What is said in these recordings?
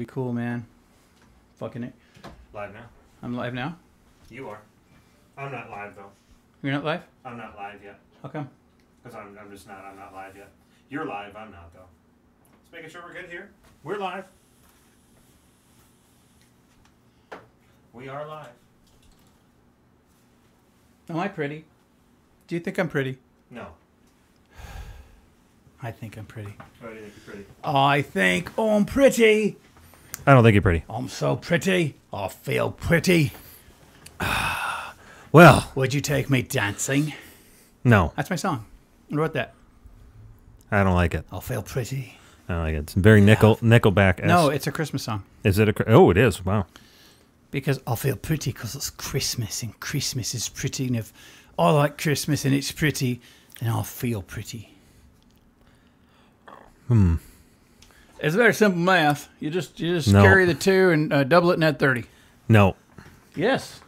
Be cool, man. Fucking it. Live now? I'm live now? You are. I'm not live, though. You're not live? I'm not live yet. How come? Because I'm not live yet. You're live, I'm not, though. Just making sure we're good here. We're live. We are live. Am I pretty? Do you think I'm pretty? No. I think I'm pretty. Why do you think you're pretty? I think I'm pretty. I don't think you're pretty. I'm so pretty. I feel pretty. Well. Would you take me dancing? No. That's my song. I wrote that. I don't like it. I feel pretty. I don't like it. It's very Nickelback-esque. No, it's a Christmas song. Is it a... Oh, it is. Wow. Because I feel pretty because it's Christmas and Christmas is pretty. And if I like Christmas and it's pretty, then I'll feel pretty. It's very simple math. You just No. carry the 2 and double it and add 30. No. Yes.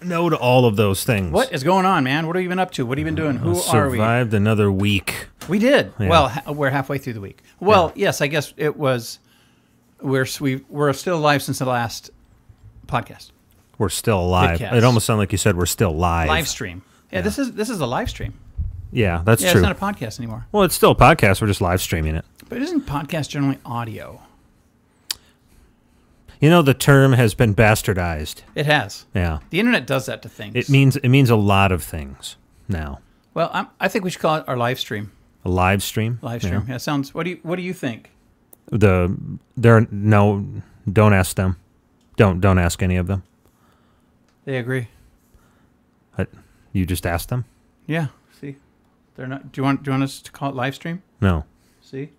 No to all of those things. What is going on, man? What have you been up to? What have you been doing? Who are we? Survived another week. We did. Yeah. Well, we're halfway through the week. Well, yes, I guess it was. We're still alive since the last podcast. We're still alive. Vidcast. It almost sounded like you said we're still live. Live stream. Yeah, this is a live stream. Yeah, that's Yeah, true. it's not a podcast anymore. Well, it's still a podcast. We're just live streaming it. But isn't podcast generally audio? You know, the term has been bastardized. It has. Yeah. The internet does that to things. It means a lot of things now. Well, I think we should call it our live stream. A live stream. Live stream. Yeah, sounds. What do you think? Don't ask them. Don't ask any of them. They agree. You just ask them? Yeah. See, they're not. Do you want us to call it live stream? No. See.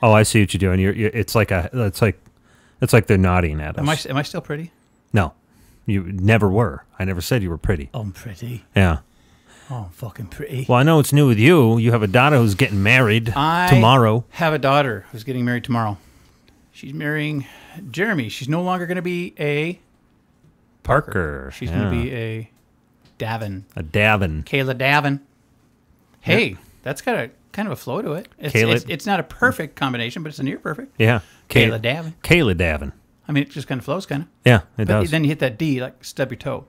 Oh, I see what you're doing. It's like they're nodding at us. Am I still pretty? No, you never were. I never said you were pretty. I'm pretty. Yeah. Oh, I'm fucking pretty. Well, I know it's new with you. You have a daughter who's getting married tomorrow. I have a daughter who's getting married tomorrow. She's marrying Jeremy. She's no longer going to be a Parker. She's going to be a Davin. A Davin. Kayla Davin. Hey, that's got a kind of a flow to it. It's not a perfect combination, but it's a near perfect. Yeah. Kayla Davin. Kayla Davin. I mean, it just kind of flows, kind of. Yeah, it does. Then you hit that D, like stub your toe.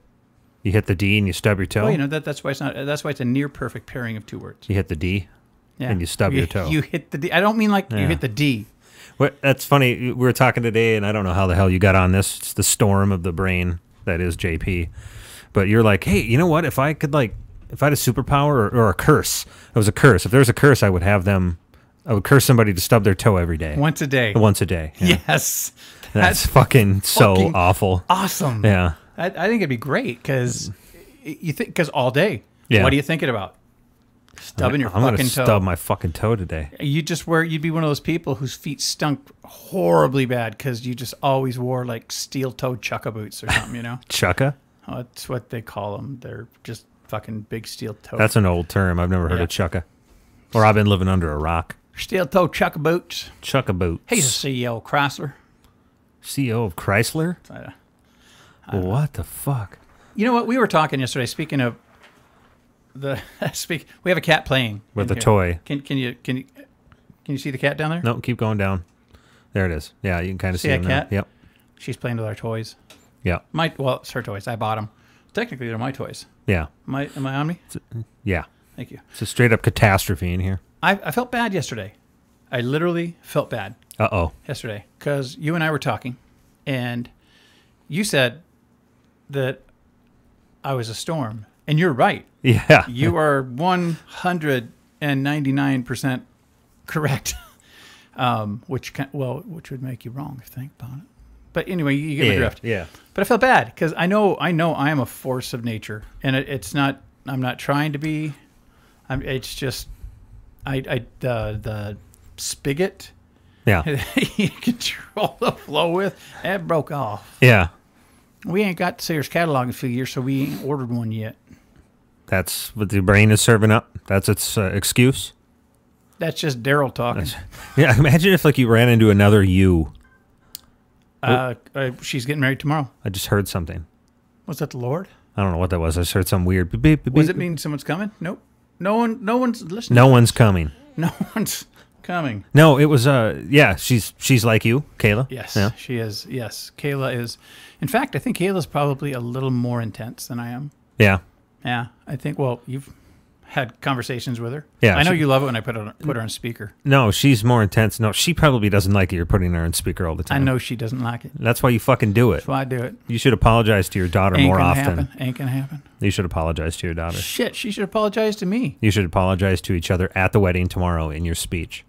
You hit the D and you stub your toe. Well, you know that's why it's not. That's why it's a near perfect pairing of two words. You hit the D, and you stub your toe. You hit the D. I don't mean like you hit the D. Well, that's funny. We were talking today, and I don't know how the hell you got on this. It's the storm of the brain that is JP. But you're like, hey, you know what? If I had a superpower or a curse, it was a curse. If there was a curse, I would curse somebody to stub their toe every day. Once a day. Once a day. Yeah. Yes. That's fucking so awful. Awesome. Yeah. I think it'd be great because all day. Yeah. What are you thinking about? Stubbing your fucking toe. I'm gonna stub my fucking toe today. You'd be one of those people whose feet stunk horribly bad because you just always wore like steel-toed chukka boots or something, you know? Chukka? Oh, that's what they call them. They're just fucking big steel-toed. That's an old term. I've never heard of chukka. Or I've been living under a rock. Steel-toed chukka boots. Chukka boots. He's a CEO of Chrysler. CEO of Chrysler? What the fuck? You know what? We were talking yesterday. Speaking of we have a cat playing with a toy. Can you see the cat down there? No, keep going down. There it is. Yeah, you can kind of see a him cat. There. Yep. She's playing with our toys. Yeah. It's her toys. I bought them. Technically, they're my toys. Yeah. Am I on me? Yeah. Thank you. It's a straight up catastrophe in here. I felt bad yesterday. I literally felt bad. Yesterday, because you and I were talking, and you said that I was a storm, and you're right. Yeah. You are 199% correct. Which would make you wrong if you think about it. But anyway, you get my drift. Yeah. But I felt bad because I know I am a force of nature, and it's not. I'm not trying to be. It's just. The spigot. Yeah. You control the flow with that broke off. Yeah. We ain't got Sears catalog in a few years, so we ain't ordered one yet. That's what the brain is serving up. That's its excuse. That's just Daryl talking. Yeah, imagine if you ran into another you. She's getting married tomorrow. I just heard something. Was that the Lord? I don't know what that was. I just heard some weird. Beep, beep, Was beep. it mean someone's coming? Nope. No one's listening. No one's coming. No one's coming. No, it was she's like you, Kayla. Yes, she is. Yes, Kayla is. In fact, I think Kayla's probably a little more intense than I am. Yeah. Yeah, I think. Well, you've had conversations with her. Yeah, I know you love it when I put her on speaker. No, she's more intense. No, she probably doesn't like it. You're putting her on speaker all the time. I know she doesn't like it. That's why you fucking do it. That's why I do it. You should apologize to your daughter more often. Ain't gonna happen. You should apologize to your daughter. Shit, she should apologize to me. You should apologize to each other at the wedding tomorrow in your speech.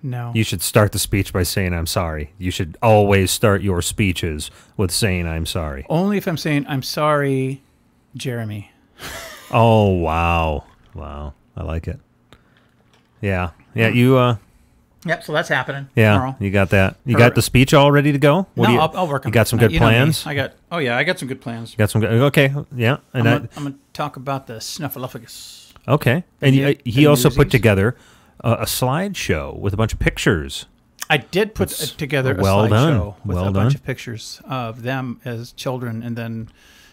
No. You should start the speech by saying, I'm sorry. You should always start your speeches with saying, I'm sorry. Only if I'm saying, I'm sorry, Jeremy. Oh, wow. Wow. I like it. Yeah. Yeah, you... Yep, so that's happening tomorrow. You got that. You got the speech all ready to go? I'll work on it. You got some good plans? I got some good plans. You got some good... Okay, yeah. And I'm going to talk about the snuffleupagus. Okay. And he also put together a slideshow with a bunch of pictures. I did put together a slideshow with a bunch of pictures of them as children and then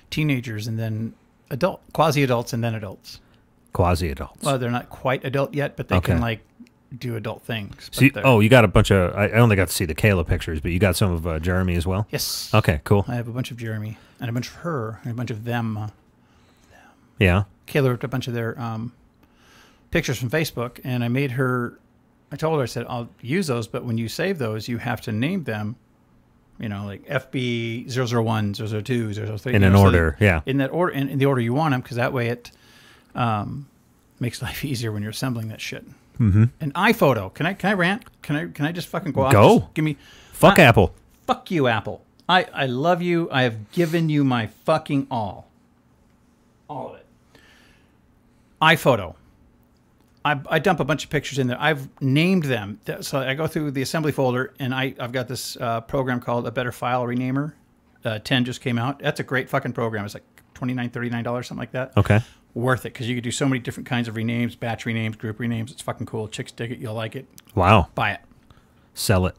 teenagers and then quasi-adults and then adults. Quasi-adults. Well, they're not quite adult yet, but they can do adult things. So you got a bunch of... I only got to see the Kayla pictures, but you got some of Jeremy as well? Yes. Okay, cool. I have a bunch of Jeremy and a bunch of her and a bunch of them. Yeah. Kayla ripped a bunch of their pictures from Facebook, and I told her, I said, I'll use those, but when you save those, you have to name them, like FB 001, 002, 003. In an order, In that order, in the order you want them, because that way it makes life easier when you're assembling that shit. Mm-hmm. An iPhoto. Can I rant? Can I just fucking go off? Go. Just give me... Fuck Apple. Fuck you, Apple. I love you. I have given you my fucking all. All of it. iPhoto. I dump a bunch of pictures in there. I've named them. So I go through the assembly folder, and I've got this program called A Better File Renamer. 10 just came out. That's a great fucking program. It's like $29, $39, something like that. Okay. Worth it, because you could do so many different kinds of renames, batch renames, group renames. It's fucking cool. Chicks dig it. You'll like it. Wow. Buy it. Sell it.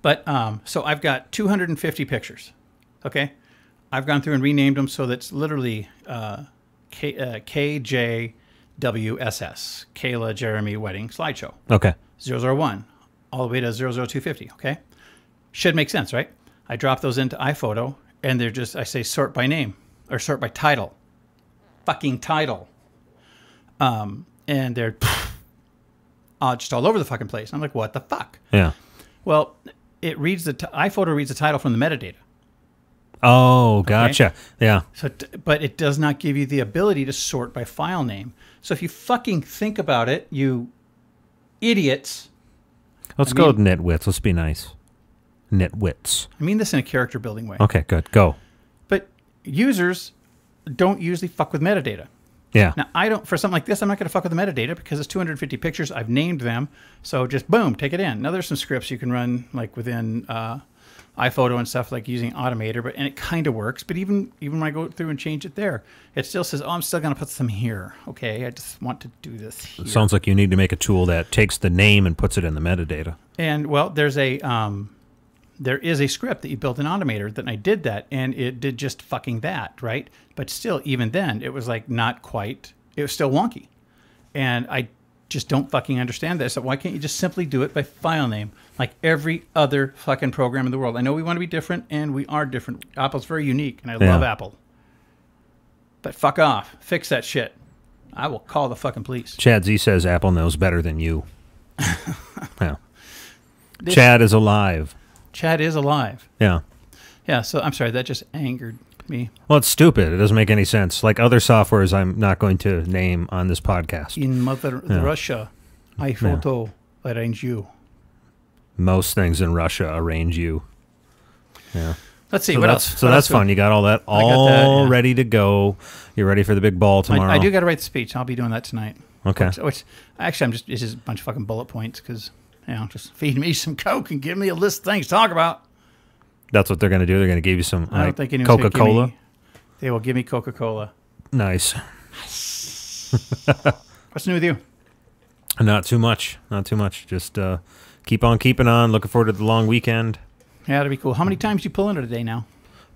But so I've got 250 pictures. Okay. I've gone through and renamed them so that's literally KJWSS, Kayla Jeremy Wedding Slideshow. Okay. 001 all the way to 00250. Okay. Should make sense, right? I drop those into iPhoto, and they're just, I say sort by name or sort by title. Fucking title. And they're just all over the fucking place. I'm like, what the fuck? Yeah. Well, it reads iPhoto reads the title from the metadata. Oh, gotcha. Okay? Yeah. So, but it does not give you the ability to sort by file name. So if you fucking think about it, you idiots. Let's go with nitwits. Let's be nice. Nitwits. I mean this in a character building way. Okay, good. Go. But users don't usually fuck with metadata. Yeah. Now, for something like this, I'm not going to fuck with the metadata because it's 250 pictures. I've named them. So just boom, take it in. Now there's some scripts you can run like within iPhoto and stuff, like using Automator, and it kind of works. But even when I go through and change it there, it still says, oh, I'm still going to put some here. Okay, I just want to do this here. It sounds like you need to make a tool that takes the name and puts it in the metadata. And well, there is a script that you built in Automator that I did that, and it did just fucking that, right? But still, even then, it was like not quite, it was still wonky. And I just don't fucking understand this. So why can't you just simply do it by file name like every other fucking program in the world? I know we want to be different, and we are different. Apple's very unique, and I love Apple. But fuck off. Fix that shit. I will call the fucking police. Chad Z says Apple knows better than you. Yeah. Chad is alive. Chad is alive. Yeah. Yeah, so I'm sorry, that just angered me. Well, it's stupid. It doesn't make any sense. Like other softwares I'm not going to name on this podcast. In Mother Russia, iPhoto arrange you. Most things in Russia arrange you. Yeah. Let's see, what else? So that's fun. You got all that ready to go. You're ready for the big ball tomorrow. I do got to write the speech. I'll be doing that tonight. Okay. Which actually, it's just a bunch of fucking bullet points because... just feed me some Coke and give me a list of things to talk about. That's what they're going to do. They're going to give you some Coca-Cola. They will give me Coca-Cola. Nice. What's new with you? Not too much. Not too much. Just keep on keeping on. Looking forward to the long weekend. Yeah, that'll be cool. How many times do you pull into today now?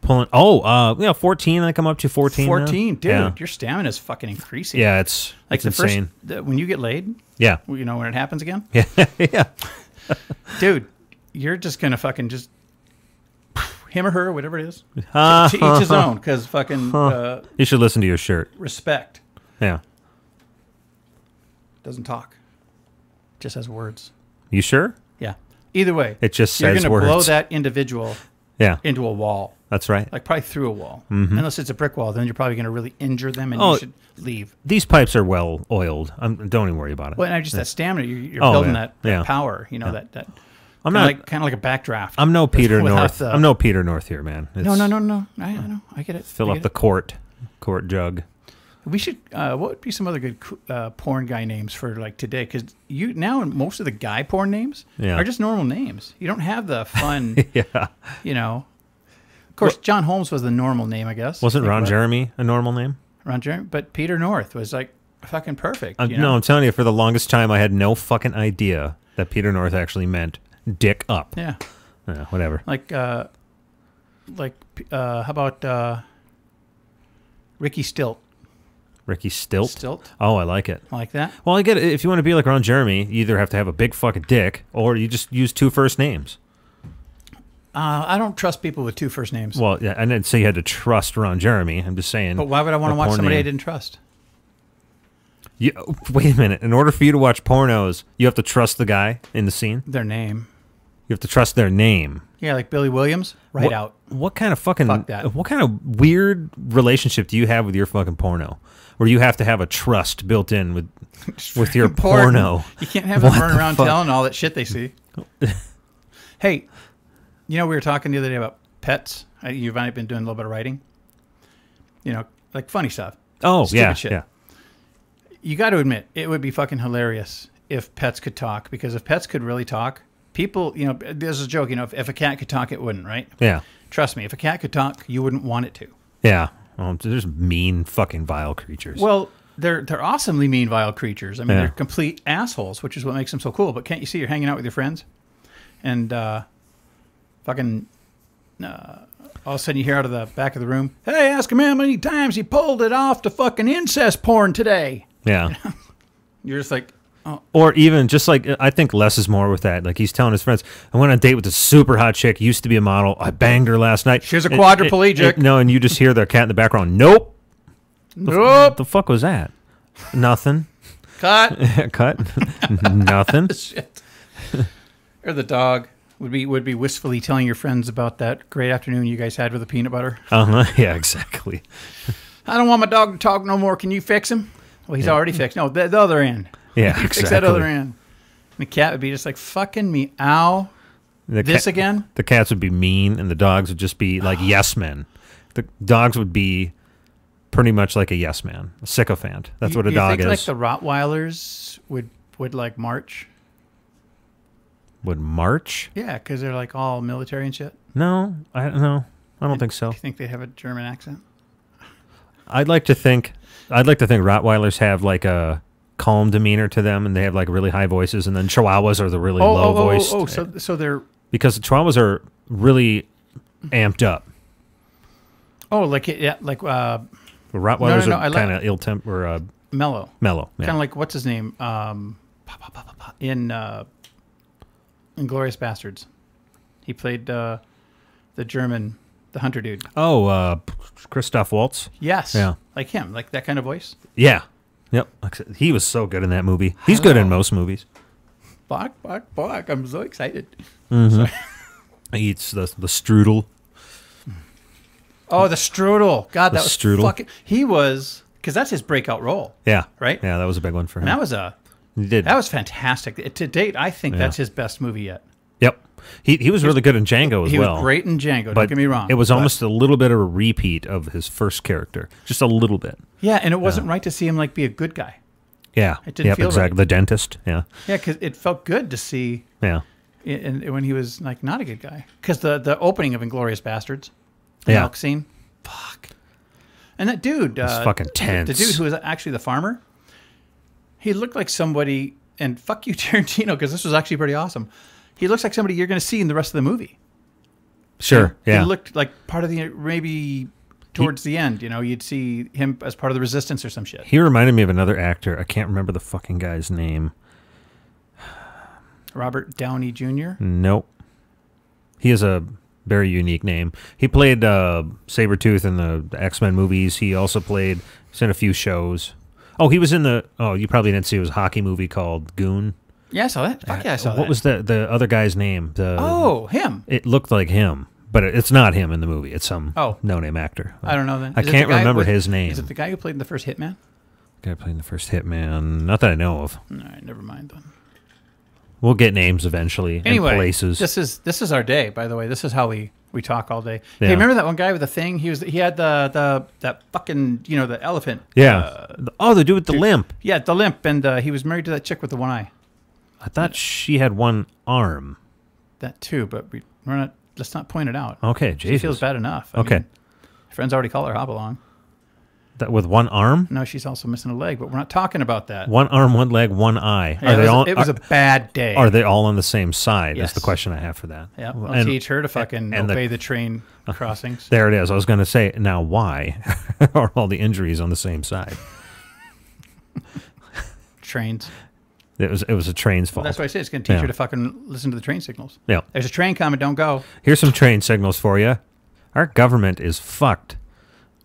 pulling. 14. I come up to 14. 14, now. dude. Yeah. Your stamina is fucking increasing. Yeah, it's like it's insane. When you get laid. Yeah. You know when it happens again. Yeah. Yeah. Dude, you're just gonna fucking just him or her, whatever it is, to each his own. Because fucking. You should listen to your shirt. Respect. Yeah. Doesn't talk. Just has words. You sure? Yeah. Either way, it just says you're going to words. blow that individual into a wall. That's right. Like probably through a wall. Mm-hmm. Unless it's a brick wall, then you're probably going to really injure them and you should leave. These pipes are well oiled. Don't even worry about it. Well, and just that stamina, you're building that power, that I'm not kind of like a backdraft. I'm no Peter North. I'm no Peter North here, man. No. I know. I get it. Fill up the quart jug. We should. What would be some other good porn guy names for like today? Because most of the guy porn names are just normal names. You don't have the fun. Yeah. Of course, John Holmes was the normal name, I guess. Wasn't Ron Jeremy a normal name? Ron Jeremy, but Peter North was like fucking perfect. No, I'm telling you, for the longest time, I had no fucking idea that Peter North actually meant dick up. Yeah. Whatever. Like, how about Ricky Stilt? Ricky Stilt? Stilt. Oh, I like it. I like that. Well, I get it. If you want to be like Ron Jeremy, you either have to have a big fucking dick or you just use two first names. I don't trust people with two first names. Well, yeah, I didn't say you had to trust Ron Jeremy. I'm just saying. But why would I want to watch somebody I didn't trust? Wait a minute. In order for you to watch pornos, you have to trust the guy in the scene? Their name. You have to trust their name. Yeah, like Billy Williams. Out. What kind of fucking... Fuck that. What kind of weird relationship do you have with your fucking porno? Where you have to have a trust built in with your porno. You can't have them running around telling all that shit they see. Hey, we were talking the other day about pets. You've been doing a little bit of writing. Like funny stuff. Oh, Stupid shit. Yeah. You got to admit, it would be fucking hilarious if pets could talk. Because if pets could really talk, people, there's a joke, if a cat could talk, it wouldn't, right? Yeah. Trust me, if a cat could talk, you wouldn't want it to. Yeah. Well, there's mean fucking vile creatures. Well, they're awesomely mean, vile creatures. I mean, they're complete assholes, which is what makes them so cool. But can't you see you're hanging out with your friends? And fucking all of a sudden you hear out of the back of the room, hey, ask him how many times he pulled it off to fucking incest porn today. Yeah. You're just like, oh. Or even just like, I think less is more with that. Like he's telling his friends, I went on a date with a super hot chick, used to be a model. I banged her last night. She's a quadriplegic. And you just hear their cat in the background. Nope. Nope. The fuck was that? Nothing. Cut. Cut. Nothing. Shit. Or the dog would be wistfully telling your friends about that great afternoon you guys had with the peanut butter. Yeah, exactly. I don't want my dog to talk no more. Can you fix him? Well, he's already fixed. No, the other end. Yeah, exactly. Fix that other end. And the cat would be just like, fucking meow. Again? The cats would be mean, and the dogs would just be like yes men. The dogs would be pretty much like a yes man, a sycophant. That's what a dog is. You think like the Rottweilers would like march? Would march? Yeah, because they're like all military and shit. No, I don't know. I don't think so. Do you think they have a German accent? I'd like to think Rottweilers have like a calm demeanor to them, and they have like really high voices, and then Chihuahuas are the really low voiced. So they're because the Chihuahuas are really amped up. Oh, like Rottweilers are kind of ill temper or mellow. Mellow. Kind of like what's his name in Inglourious Bastards. He played the German, the hunter dude. Oh, Christoph Waltz. Yes. Yeah. Like him, like that kind of voice. Yeah. Yep. He was so good in that movie. He's good in most movies. Bark. I'm so excited. Mm-hmm. He eats the strudel. Oh, the strudel. God, that was strudel. Fucking... He was... Because that's his breakout role. Yeah. Right? Yeah, that was a big one for him. And that was fantastic. To date, I think that's his best movie yet. Yep. He was really good in Django as well. He was great in Django, don't get me wrong. It was almost a little bit of a repeat of his first character. Just a little bit. Yeah, and it wasn't right to see him like be a good guy. Yeah. It didn't feel exactly. right. The dentist. Yeah. Yeah, because it felt good to see when he was like not a good guy. Because the opening of Inglourious Bastards, the milk scene, fuck. And that dude... It's fucking tense. The dude who was actually the farmer, he looked like somebody... And fuck you, Tarantino, because this was actually pretty awesome. He looks like somebody you're going to see in the rest of the movie. Sure, yeah. He looked like part of the, maybe towards the end, you'd see him as part of the resistance or some shit. He reminded me of another actor. I can't remember the fucking guy's name. Robert Downey Jr.? Nope. He has a very unique name. He played Sabretooth in the X-Men movies. He also played, he's in a few shows. Oh, he was in you probably didn't see, it was a hockey movie called Goon. Yeah, I saw that. Fuck yeah, I saw that. What was the other guy's name? Him. It looked like him, but it's not him in the movie. It's some no-name actor. I don't know then. I can't remember his name. Is it the guy who played in the first Hitman? The guy playing the first Hitman. Not that I know of. All right, never mind then. We'll get names eventually. Anyway, and places. This is our day, by the way. This is how we talk all day. Yeah. Hey, remember that one guy with the thing? He had that fucking the elephant. Yeah. The dude with the limp. Yeah, the limp, and he was married to that chick with the one eye. I thought she had one arm. That too, but we're not. Let's not point it out. Okay, Jesus. She feels bad enough. I mean, friends already call her Hopalong. That with one arm? No, she's also missing a leg, but we're not talking about that. One arm, one leg, one eye. Yeah, it was a bad day. Are they all on the same side? Yes. Is the question I have for that. Yeah, I'll teach her to fucking obey the train crossings. There it is. I was going to say, now why are all the injuries on the same side? Trains. It was a train's fault. Well, that's why I say it's going to teach her to fucking listen to the train signals. Yeah. There's a train coming, don't go. Here's some train signals for you. Our government is fucked.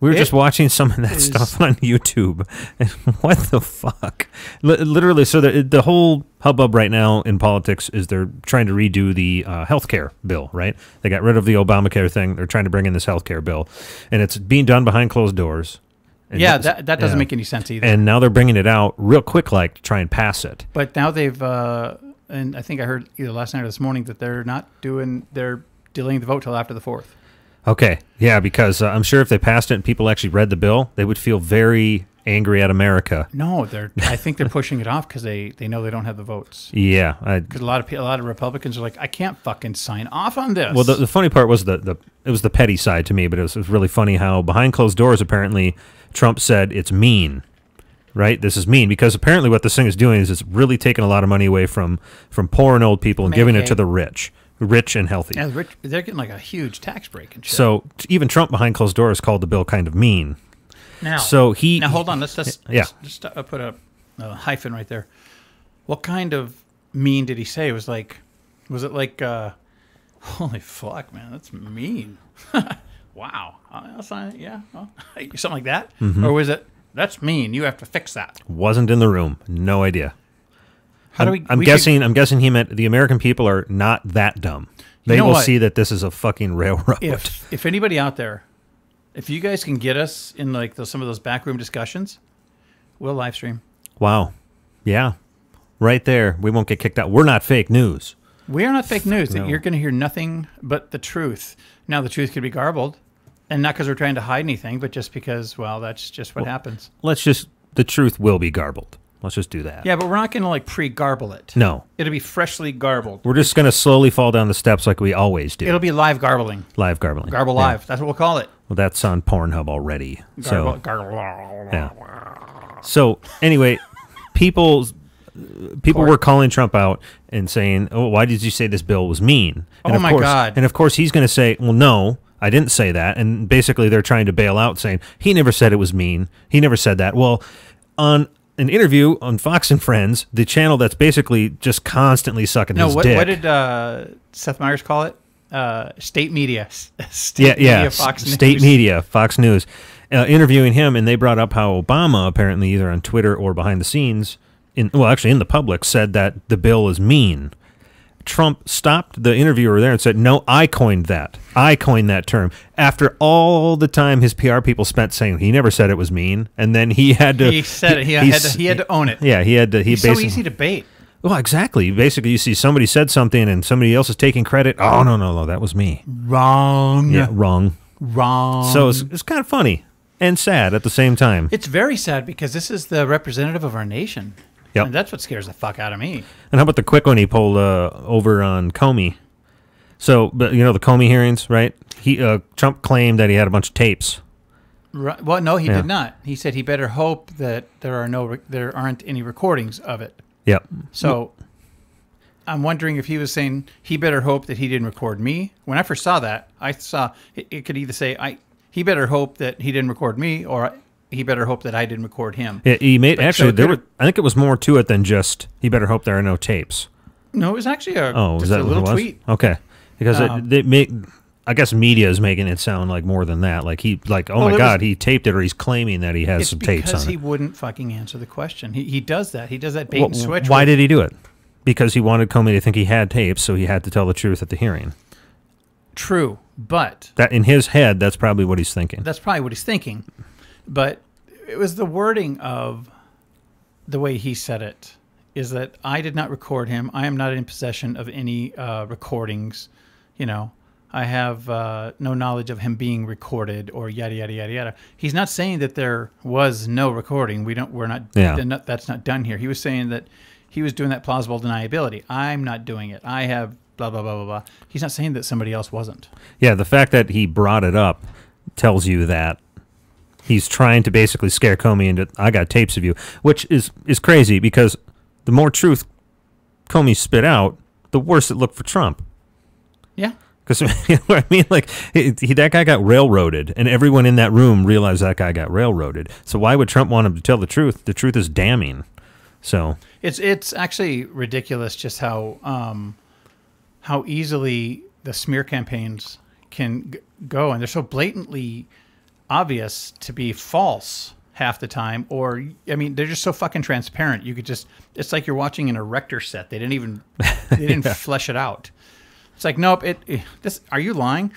We were just watching some of that stuff on YouTube. And what the fuck? Literally, so the whole hubbub right now in politics is they're trying to redo the healthcare bill, right? They got rid of the Obamacare thing. They're trying to bring in this healthcare bill. And it's being done behind closed doors. And that doesn't make any sense either. And now they're bringing it out real quick, like, to try and pass it. But now they've, and I think I heard either last night or this morning that they're delaying the vote till after the 4th. Okay, yeah, because I'm sure if they passed it and people actually read the bill, they would feel very angry at America. No, I think they're pushing it off because they know they don't have the votes. Yeah, because a lot of Republicans are like, I can't fucking sign off on this. Well, the funny part was it was the petty side to me, but it was really funny how behind closed doors apparently Trump said it's mean. Right, this is mean because apparently what this thing is doing is it's really taking a lot of money away from poor and old people and giving it to the rich and healthy. Yeah, they're getting like a huge tax break and shit. So even Trump behind closed doors called the bill kind of mean. Now hold on. Let's just put a hyphen right there. What kind of mean did he say? Was it like holy fuck, man, that's mean. Wow. Yeah, something like that, or was it? That's mean. You have to fix that. Wasn't in the room. No idea. I'm guessing he meant the American people are not that dumb. They will see that this is a fucking railroad. If anybody out there, if you guys can get us in like some of those backroom discussions, we'll live stream. Wow. Yeah. Right there. We won't get kicked out. We're not fake news. We are not fake news. No. You're going to hear nothing but the truth. Now, the truth could be garbled, and not because we're trying to hide anything, but just because, well, that's just what happens. The truth will be garbled. Let's just do that. Yeah, but we're not going to like pre-garble it. No. It'll be freshly garbled. We're just going to slowly fall down the steps like we always do. It'll be live garbling. Live garbling. Garble live. Yeah. That's what we'll call it. Well, that's on Pornhub already. Garble. Yeah. So anyway, people were calling Trump out and saying, "Oh, why did you say this bill was mean?" And God. And of course he's going to say, "Well, no, I didn't say that." And basically they're trying to bail out saying, "He never said it was mean. He never said that." Well, on an interview on Fox and Friends, the channel that's basically just constantly sucking his dick. What did Seth Meyers call it? State media. State media, Fox News. Interviewing him, and they brought up how Obama apparently either on Twitter or behind the scenes, in the public, said that the bill is mean. Trump stopped the interviewer there and said, "No, I coined that. I coined that term." After all the time his PR people spent saying he never said it was mean, and then he had to. He said it. He had to own it. Yeah, he had to. He's so easy to bait. Well, exactly. Basically, you see somebody said something and somebody else is taking credit. Oh no, that was me. Wrong. Yeah, wrong. So it's kind of funny and sad at the same time. It's very sad because this is the representative of our nation. Yep. And that's what scares the fuck out of me. And how about the quick one he pulled over on Comey? So, but the Comey hearings, right? Trump claimed that he had a bunch of tapes. Right. Well, no, he did not. He said he better hope that there aren't any recordings of it. Yep. So, I'm wondering if he was saying he better hope that he didn't record me. When I first saw that, I saw it could either say he better hope that he didn't record me, or he better hope that I didn't record him. Yeah, he made I think it was more to it than just he better hope there are no tapes. No, it was actually a little tweet. Okay, because I guess media is making it sound like more than that. Like oh my God, he taped it, or he's claiming that he has some tapes on it. Because he wouldn't fucking answer the question. He does that. He does that bait and switch. Why did he do it? Because he wanted Comey to think he had tapes, so he had to tell the truth at the hearing. True, but that in his head, that's probably what he's thinking. That's probably what he's thinking. But it was the wording of the way he said it, is that I did not record him. I am not in possession of any recordings. I have no knowledge of him being recorded or yada, yada, yada, yada. He's not saying that there was no recording. That's not done here. He was saying that he was doing that plausible deniability. I'm not doing it. I have blah, blah, blah, blah, blah. He's not saying that somebody else wasn't. Yeah, the fact that he brought it up tells you that he's trying to basically scare Comey into, I got tapes of you, which is crazy because the more truth Comey spit out, the worse it looked for Trump. Yeah. Because, you know what I mean? Like, that guy got railroaded, and everyone in that room realized that guy got railroaded. So why would Trump want him to tell the truth? The truth is damning. So it's actually ridiculous just how easily the smear campaigns can go, and they're so blatantly obvious to be false half the time, or they're just so fucking transparent. You could just, it's like you're watching an erector set. They didn't flesh it out. It's like, nope. Are you lying?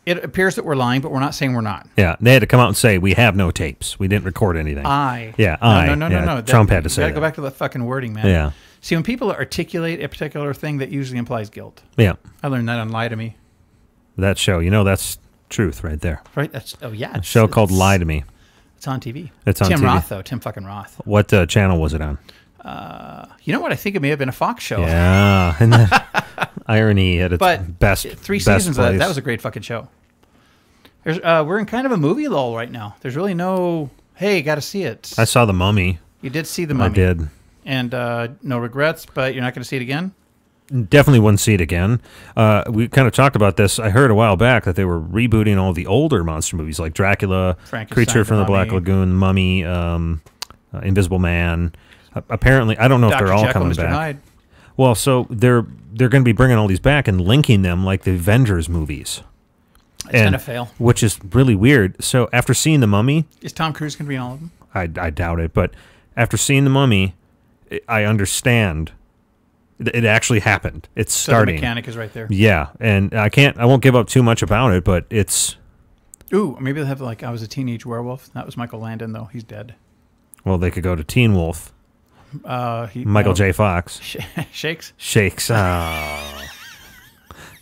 It appears that we're lying, but we're not saying we're not. Yeah, they had to come out and say we have no tapes. We didn't record anything. No. Trump had to say that. You got to go back to the fucking wording, man. Yeah. See, when people articulate a particular thing, that usually implies guilt. Yeah. I learned that on Lie to Me. That show, that's truth right there. Right. That's a show called Lie to Me. It's on TV. It's on Tim TV. Roth, though. Tim fucking Roth. What channel was it on? You know what? I think it may have been a Fox show. Yeah. And that irony at its best. 3 seasons of that was a great fucking show. We're in kind of a movie lull right now. There's really no, hey, got to see it. I saw The Mummy. You did see The Mummy. I did. And no regrets, but you're not going to see it again? Definitely wouldn't see it again. We kind of talked about this. I heard a while back that they were rebooting all the older monster movies like Dracula, Creature from the Black Lagoon, Mummy, Invisible Man. Apparently, I don't know if they're all coming back. Hyde. Well, so they're going to be bringing all these back and linking them like the Avengers movies. It's going to fail. Which is really weird. So after seeing The Mummy... Is Tom Cruise going to be in all of them? I doubt it. But after seeing The Mummy, I understand it actually happened. It's starting. So the mechanic is right there. Yeah. And I won't give up too much about it, but it's... Ooh, maybe they'll have I Was a Teenage Werewolf. That was Michael Landon, though. He's dead. Well, they could go to Teen Wolf. Michael J. Fox. Shakes. Oh.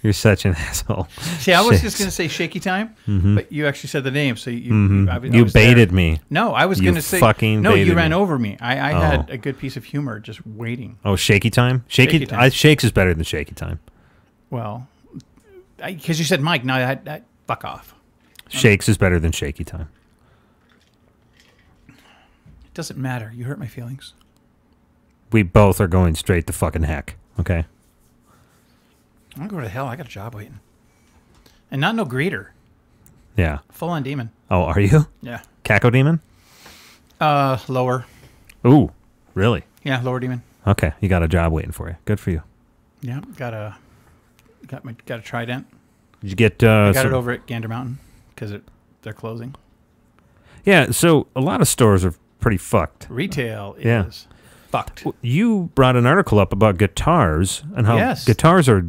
You're such an asshole. See, I was just going to say Shaky Time, but you actually said the name, so you baited me. No, I was going to say fucking no. You ran me. over me. I had a good piece of humor just waiting. Oh, Shaky Time. Shaky Time. Shakes is better than Shaky Time. Well, because you said Mike. No, I fuck off. Shakes is better than Shaky Time. It doesn't matter. You hurt my feelings. We both are going straight to fucking heck. Okay. I'm going to hell. I got a job waiting. And not no greeter. Yeah. Full-on demon. Oh, are you? Yeah. Caco demon? Lower. Ooh, really? Yeah, lower demon. Okay, you got a job waiting for you. Good for you. Yeah, got a trident. Did you get? I got it over at Gander Mountain because they're closing. Yeah, so a lot of stores are pretty fucked. Retail is fucked. You brought an article up about guitars and how guitars are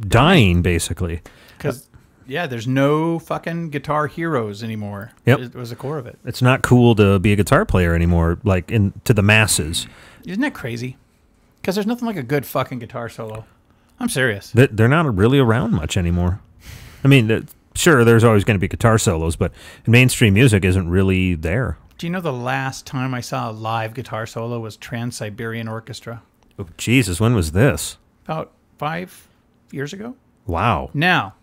dying, basically. Because, there's no fucking guitar heroes anymore. Yep. It was the core of it. It's not cool to be a guitar player anymore, like to the masses. Isn't that crazy? Because there's nothing like a good fucking guitar solo. I'm serious. They're not really around much anymore. I mean, sure, there's always going to be guitar solos, but mainstream music isn't really there. Do you know the last time I saw a live guitar solo was Trans-Siberian Orchestra? Oh, Jesus, when was this? About 5 years ago. Wow. Now,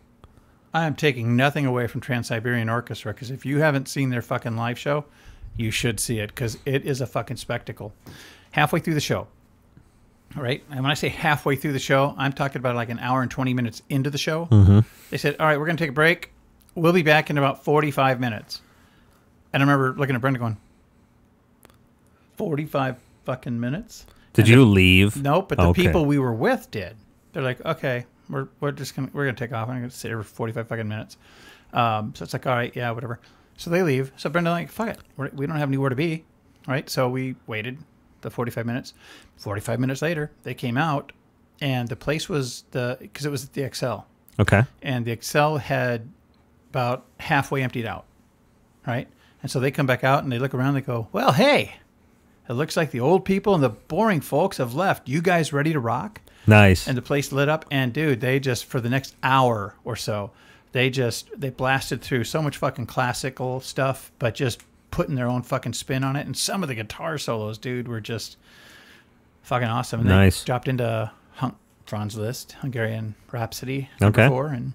I am taking nothing away from Trans-Siberian Orchestra, because if you haven't seen their fucking live show, you should see it, because it is a fucking spectacle. Halfway through the show, right? And when I say halfway through the show, I'm talking about like an hour and 20 minutes into the show. Mm-hmm. They said, all right, we're going to take a break. We'll be back in about 45 minutes. And I remember looking at Brenda going, 45 fucking minutes? Did you leave? Nope, but the people we were with did. They're like, okay, we're gonna take off. I'm gonna sit here for 45 fucking minutes. So it's like, all right, yeah, whatever. So they leave. So Brenda like, fuck it, we don't have anywhere to be, right? So we waited the 45 minutes. 45 minutes later, they came out, and the place was because it was the Excel. Okay. And the Excel had about halfway emptied out, right? And so they come back out and they look around. They go, well, hey. It looks like the old people and the boring folks have left. You guys ready to rock? Nice. And the place lit up. And, dude, they just, for the next hour or so, they blasted through so much fucking classical stuff, but just putting their own fucking spin on it. And some of the guitar solos, dude, were just fucking awesome. And nice. They dropped into Franz Liszt, Hungarian Rhapsody, number 4, and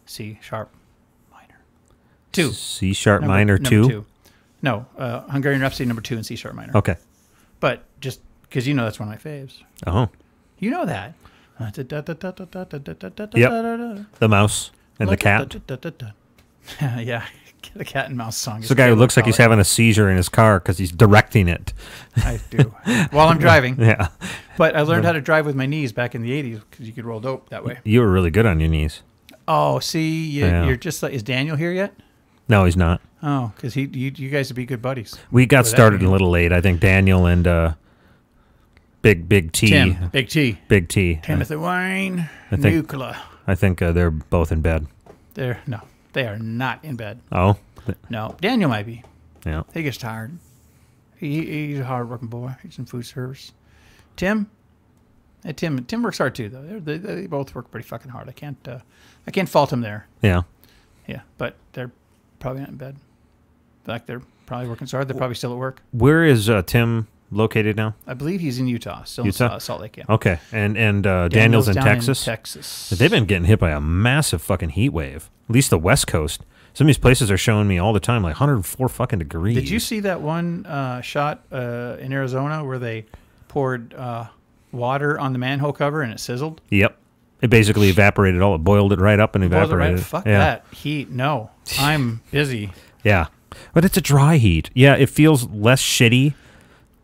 C sharp minor 2. C sharp minor 2? No, Hungarian Rhapsody number 2 and C sharp minor. Okay. But just because you know that's one of my faves. Oh. You know that. Yep. The mouse and the cat. Yeah. The cat and mouse song. It's the guy who looks like he's having a seizure in his car because he's directing it. I do. While I'm driving. Yeah. But I learned how to drive with my knees back in the 80s because you could roll dope that way. You were really good on your knees. Oh, see, you're just like, is Daniel here yet? No, he's not. Oh, because you guys would be good buddies. We got started a little late. I think Daniel and Big T. Tim. Big T. Big T. Timothy Wayne. Nuclear. I think they're both in bed. No, they are not in bed. Oh? No. Daniel might be. Yeah. He gets tired. He's a hard-working boy. He's in food service. Tim works hard too, though. They both work pretty fucking hard. I can't fault him there. Yeah. Yeah, but they're probably not in bed. Like they're probably working so hard. They're probably still at work. Where is Tim located now? I believe he's in Utah. Still in Salt Lake. Yeah. Okay, and Daniel's in Texas. Texas. They've been getting hit by a massive fucking heat wave. At least the West Coast. Some of these places are showing me all the time, like 104 fucking degrees. Did you see that one shot in Arizona where they poured water on the manhole cover and it sizzled? Yep. It basically evaporated all. It boiled it right up and evaporated. Fuck that heat. No, I'm busy. Yeah, but it's a dry heat. Yeah, it feels less shitty.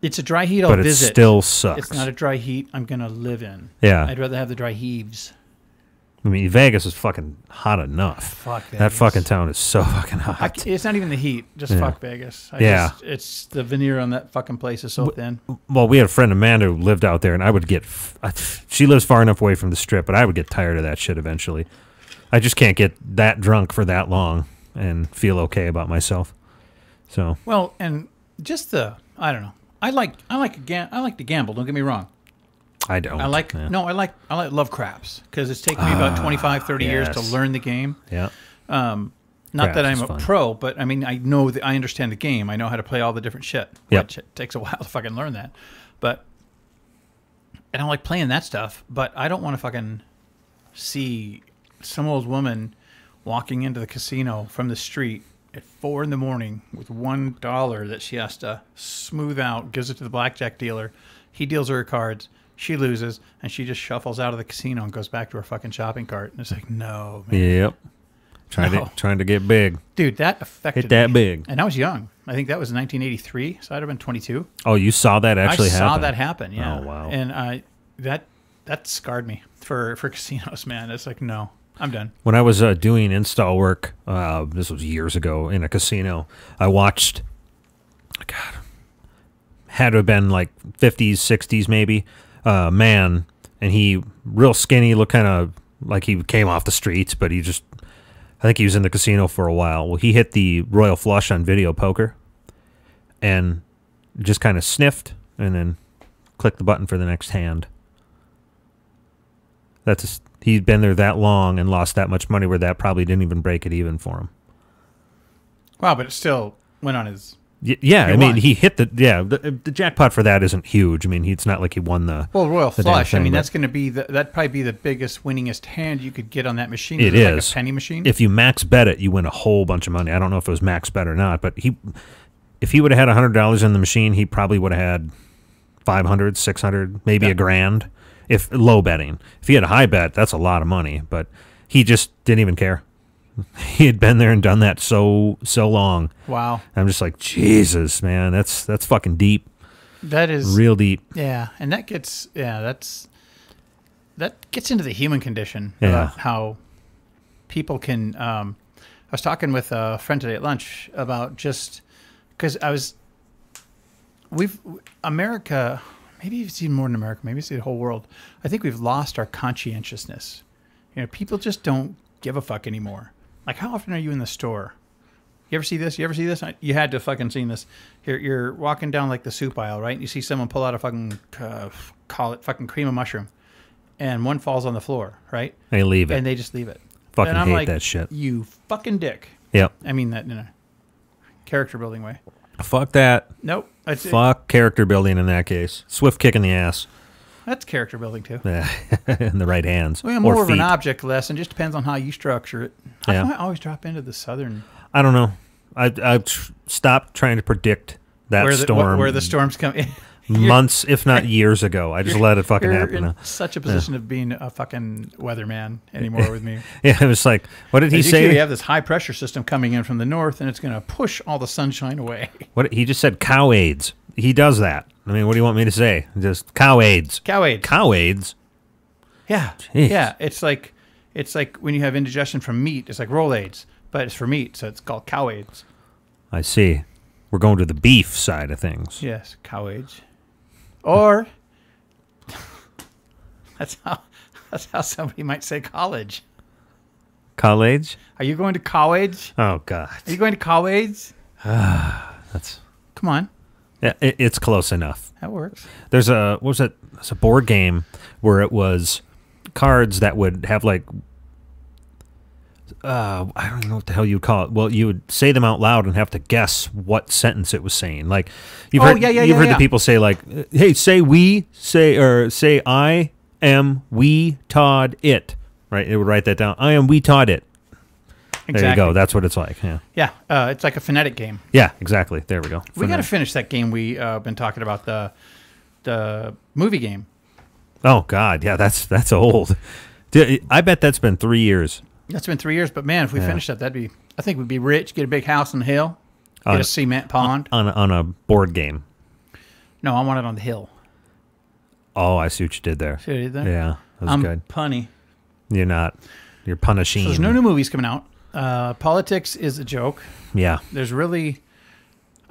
It's a dry heat I'll visit. But it still sucks. It's not a dry heat I'm going to live in. Yeah. I'd rather have the dry heaves. I mean, Vegas is fucking hot enough. Fuck Vegas. That fucking town is so fucking hot. It's not even the heat. Just fuck Vegas. It's the veneer on that fucking place is so thin. Well, we had a friend, Amanda, who lived out there, and I would get... she lives far enough away from the Strip, but I would get tired of that shit eventually. I just can't get that drunk for that long and feel okay about myself. So... Well, and just I don't know. I like to gamble, don't get me wrong. I don't. I love craps because it's taken me about 25, 30 years to learn the game. Yeah. Not craps that I'm a pro, but I mean, I understand the game. I know how to play all the different shit. Yep. Which it takes a while to fucking learn that. But I don't like playing that stuff, but I don't want to fucking see some old woman walking into the casino from the street at 4 a.m. with $1 that she has to smooth out, gives it to the blackjack dealer. He deals her cards. She loses, and she just shuffles out of the casino and goes back to her fucking shopping cart. And it's like, no, man. Yep. Trying to get big. Dude, that affected Hit that me. big. And I was young. I think that was 1983, so I'd have been 22. Oh, you saw that actually happen? I saw that happen, yeah. Oh, wow. And that scarred me for casinos, man. It's like, no, I'm done. When I was doing install work, this was years ago, in a casino, I watched, had to have been like 50s, 60s maybe, man, and he real skinny, looked kind of like he came off the streets, but I think he was in the casino for a while. Well, he hit the royal flush on video poker and just kind of sniffed and then clicked the button for the next hand. He'd been there that long and lost that much money where that probably didn't even break it even for him. Wow, but it still went on his... Yeah, I mean, he hit the jackpot for that isn't huge. I mean, it's not like he won the royal flush. I mean, that's going to be that'd probably be the biggest, winningest hand you could get on that machine. It is like a penny machine. If you max bet it, you win a whole bunch of money. I don't know if it was max bet or not, but if he would have had $100 in the machine, he probably would have had $500, $600, maybe $1,000. If low betting. If he had a high bet, that's a lot of money. But he just didn't even care. He had been there and done that so long. Wow. I'm just like, Jesus, man, that's fucking deep. That is real deep. Yeah, and that gets into the human condition about how people can. I was talking with a friend today at lunch about just because America. Maybe it's even more than America. Maybe it's the whole world. I think we've lost our conscientiousness. You know, people just don't give a fuck anymore. Like, how often are you in the store? You ever see this? You ever see this? You had to fucking seen this. You're walking down like the soup aisle, right? And you see someone pull out a fucking, call it fucking cream of mushroom. And one falls on the floor, right? They leave it. And they just leave it. Fucking and I'm hate like, that shit. You fucking dick. Yep. I mean that in a character building way. Fuck that. Nope. Fuck character building in that case. Swift kick in the ass. That's character building too. Yeah. In the right hands. Well, more of an object lesson. Just depends on how you structure it. How come I always drop into the southern? I don't know. I stopped trying to predict that storm. Where the storms come in. Months, if not years ago. I just let it fucking happen. You're in such a position of being a fucking weatherman anymore with me. Yeah, it was like, what did he say? We have this high pressure system coming in from the north, and it's going to push all the sunshine away. What he just said, cow AIDS. He does that. I mean, what do you want me to say? Just cow AIDS. Cow AIDS. Cow AIDS. Yeah. Jeez. Yeah. It's like when you have indigestion from meat. It's like roll AIDS, but it's for meat, so it's called cow AIDS. I see. We're going to the beef side of things. Yes, cow AIDS. Or that's how somebody might say college. College? Are you going to college? Oh God. Are you going to college? That's. Come on. Yeah, it's close enough. That works. There's a It's a board game where it was cards that would have like. I don't even know what the hell you'd call it. Well, you would say them out loud and have to guess what sentence it was saying. Like you've heard the people say like, "Hey, say we, say I am we taught it." Right? It would write that down. I am we taught it. Exactly. There you go. That's what it's like. Yeah. Yeah. It's like a phonetic game. Yeah. Exactly. There we go. We got to finish that game we been talking about, the movie game. Oh God. Yeah. That's old. I bet that's been 3 years. That's been 3 years, but man, if we finish that, I think we'd be rich, get a big house on the hill, get a cement pond. On a board game. No, I want it on the hill. Oh, I see what you did there. See what I did there? Yeah, that was good. Punny. You're not. You're punishing. So there's no new movies coming out. Politics is a joke. Yeah. There's really...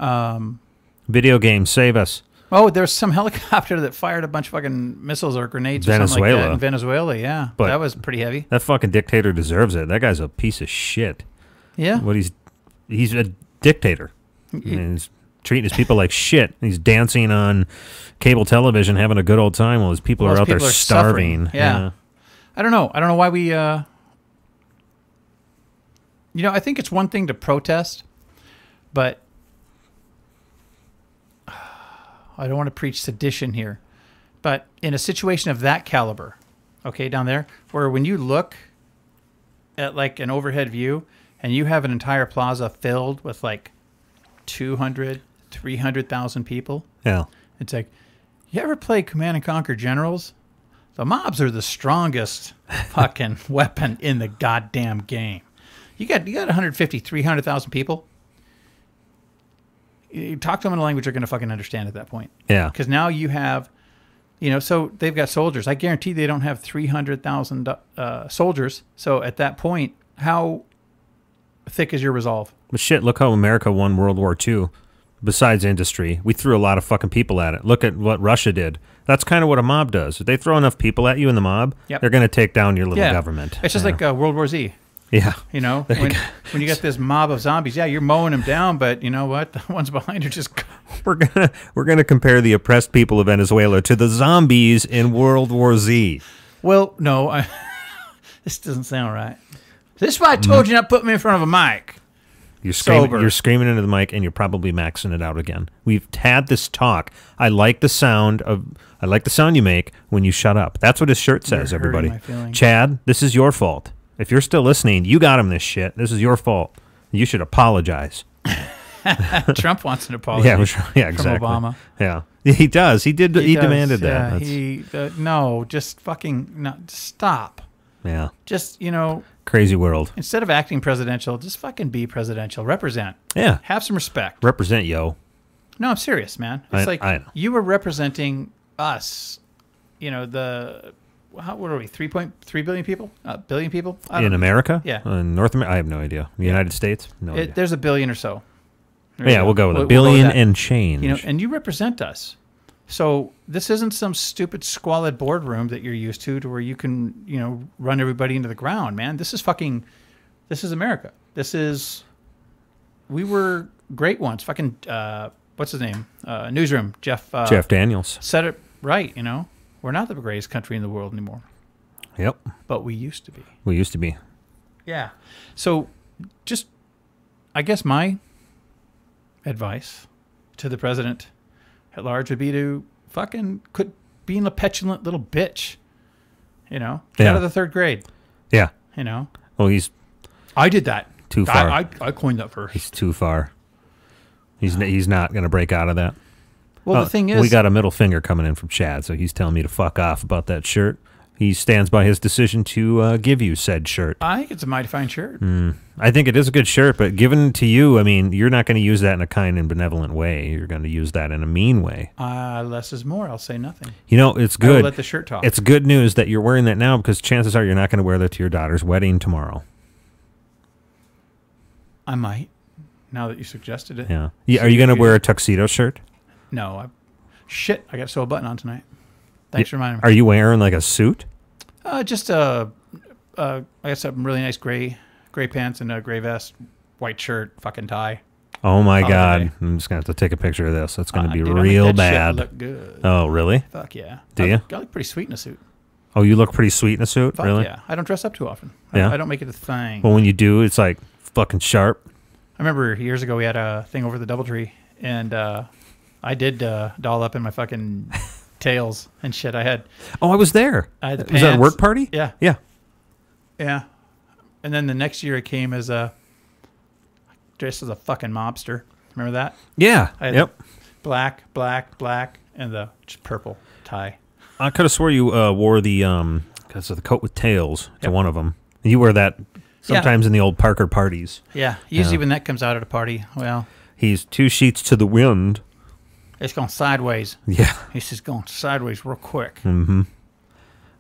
Video games, save us. Oh, there's some helicopter that fired a bunch of fucking missiles or grenades or something like that in Venezuela, yeah. But that was pretty heavy. That fucking dictator deserves it. That guy's a piece of shit. Yeah. He's a dictator. I mean, he's treating his people like shit. He's dancing on cable television, having a good old time while his people are out there starving. Yeah. I don't know. I don't know why we... I think it's one thing to protest, but... I don't want to preach sedition here, but in a situation of that caliber, okay, down there, where when you look at like an overhead view and you have an entire plaza filled with like 200, 300,000 people. Yeah. It's like, you ever play Command and Conquer Generals? The mobs are the strongest fucking weapon in the goddamn game. You got 150, 300,000 people. You talk to them in a language they're going to fucking understand at that point. Yeah. Because now you have, so they've got soldiers. I guarantee they don't have 300,000 soldiers. So at that point, how thick is your resolve? But shit, look how America won World War II. Besides industry, we threw a lot of fucking people at it. Look at what Russia did. That's kind of what a mob does. If they throw enough people at you in the mob, they're going to take down your little government. It's just like World War Z. Yeah. When you get this mob of zombies, you're mowing them down, but you know what? The ones behind are just... We're gonna compare the oppressed people of Venezuela to the zombies in World War Z. Well, no. This doesn't sound right. This is why I told you not to put me in front of a mic. You're screaming into the mic, and you're probably maxing it out again. We've had this talk. I like the sound you make when you shut up. That's what his shirt says, everybody. Chad, this is your fault. If you're still listening, you got him this shit. This is your fault. You should apologize. Trump wants an apology. Yeah, exactly. From Obama. Yeah. He does. He did. He demanded that. No, just fucking no, stop. Yeah. Just, crazy world. Instead of acting presidential, just fucking be presidential. Represent. Yeah. Have some respect. Represent, yo. No, I'm serious, man. It's I know. You were representing us. What are we? 3.3 billion people? Billion people in America? Yeah. In North America, I have no idea. The United States? No idea. There's a billion or so. We'll go with a billion and change. And you represent us. So this isn't some stupid squalid boardroom that you're used to where you can, run everybody into the ground, man. This is America. We were great once. Fucking, what's his name? Newsroom, Jeff Daniels. Said it right, We're not the greatest country in the world anymore. Yep. But we used to be. We used to be. Yeah. So just, I guess my advice to the president at large would be to fucking quit being a petulant little bitch. Get out of the third grade. Yeah. Well, I did that. Too far. I coined that first. He's too far. He's not going to break out of that. Well, the thing is, we got a middle finger coming in from Chad, so he's telling me to fuck off about that shirt. He stands by his decision to give you said shirt. I think it's a mighty fine shirt. I think it is a good shirt, but given to you, I mean, you're not going to use that in a kind and benevolent way. You're going to use that in a mean way. Less is more. I'll say nothing. It's good. I'll let the shirt talk. It's good news that you're wearing that now because chances are you're not going to wear that to your daughter's wedding tomorrow. I might, now that you suggested it. Yeah. Are you going to wear a tuxedo shirt? No. I got to sew a button on tonight. Thanks for reminding me. Are you wearing like a suit? Just I got some really nice gray pants and a gray vest, white shirt, fucking tie. Oh my God! I'm just gonna have to take a picture of this. It's gonna be real bad. Shit look good. Oh really? Fuck yeah. Do you? I look pretty sweet in a suit. Oh, you look pretty sweet in a suit. Fuck really? Yeah. I don't dress up too often. Yeah. I don't make it a thing. Well, when you do, it's like fucking sharp. I remember years ago we had a thing over the DoubleTree, and I did doll up in my fucking tails and shit. I was there. I had the pants. Was that a work party? Yeah. Yeah. Yeah. And then the next year I came dressed as a fucking mobster. Remember that? Yeah. I had black, and the just purple tie. I could have swore you wore the because of the coat with tails to one of them. You wear that sometimes in the old Parker parties. Yeah. Usually when that comes out at a party, well, he's 2 sheets to the wind. It's going sideways. Yeah. He's just going sideways real quick. Mm-hmm.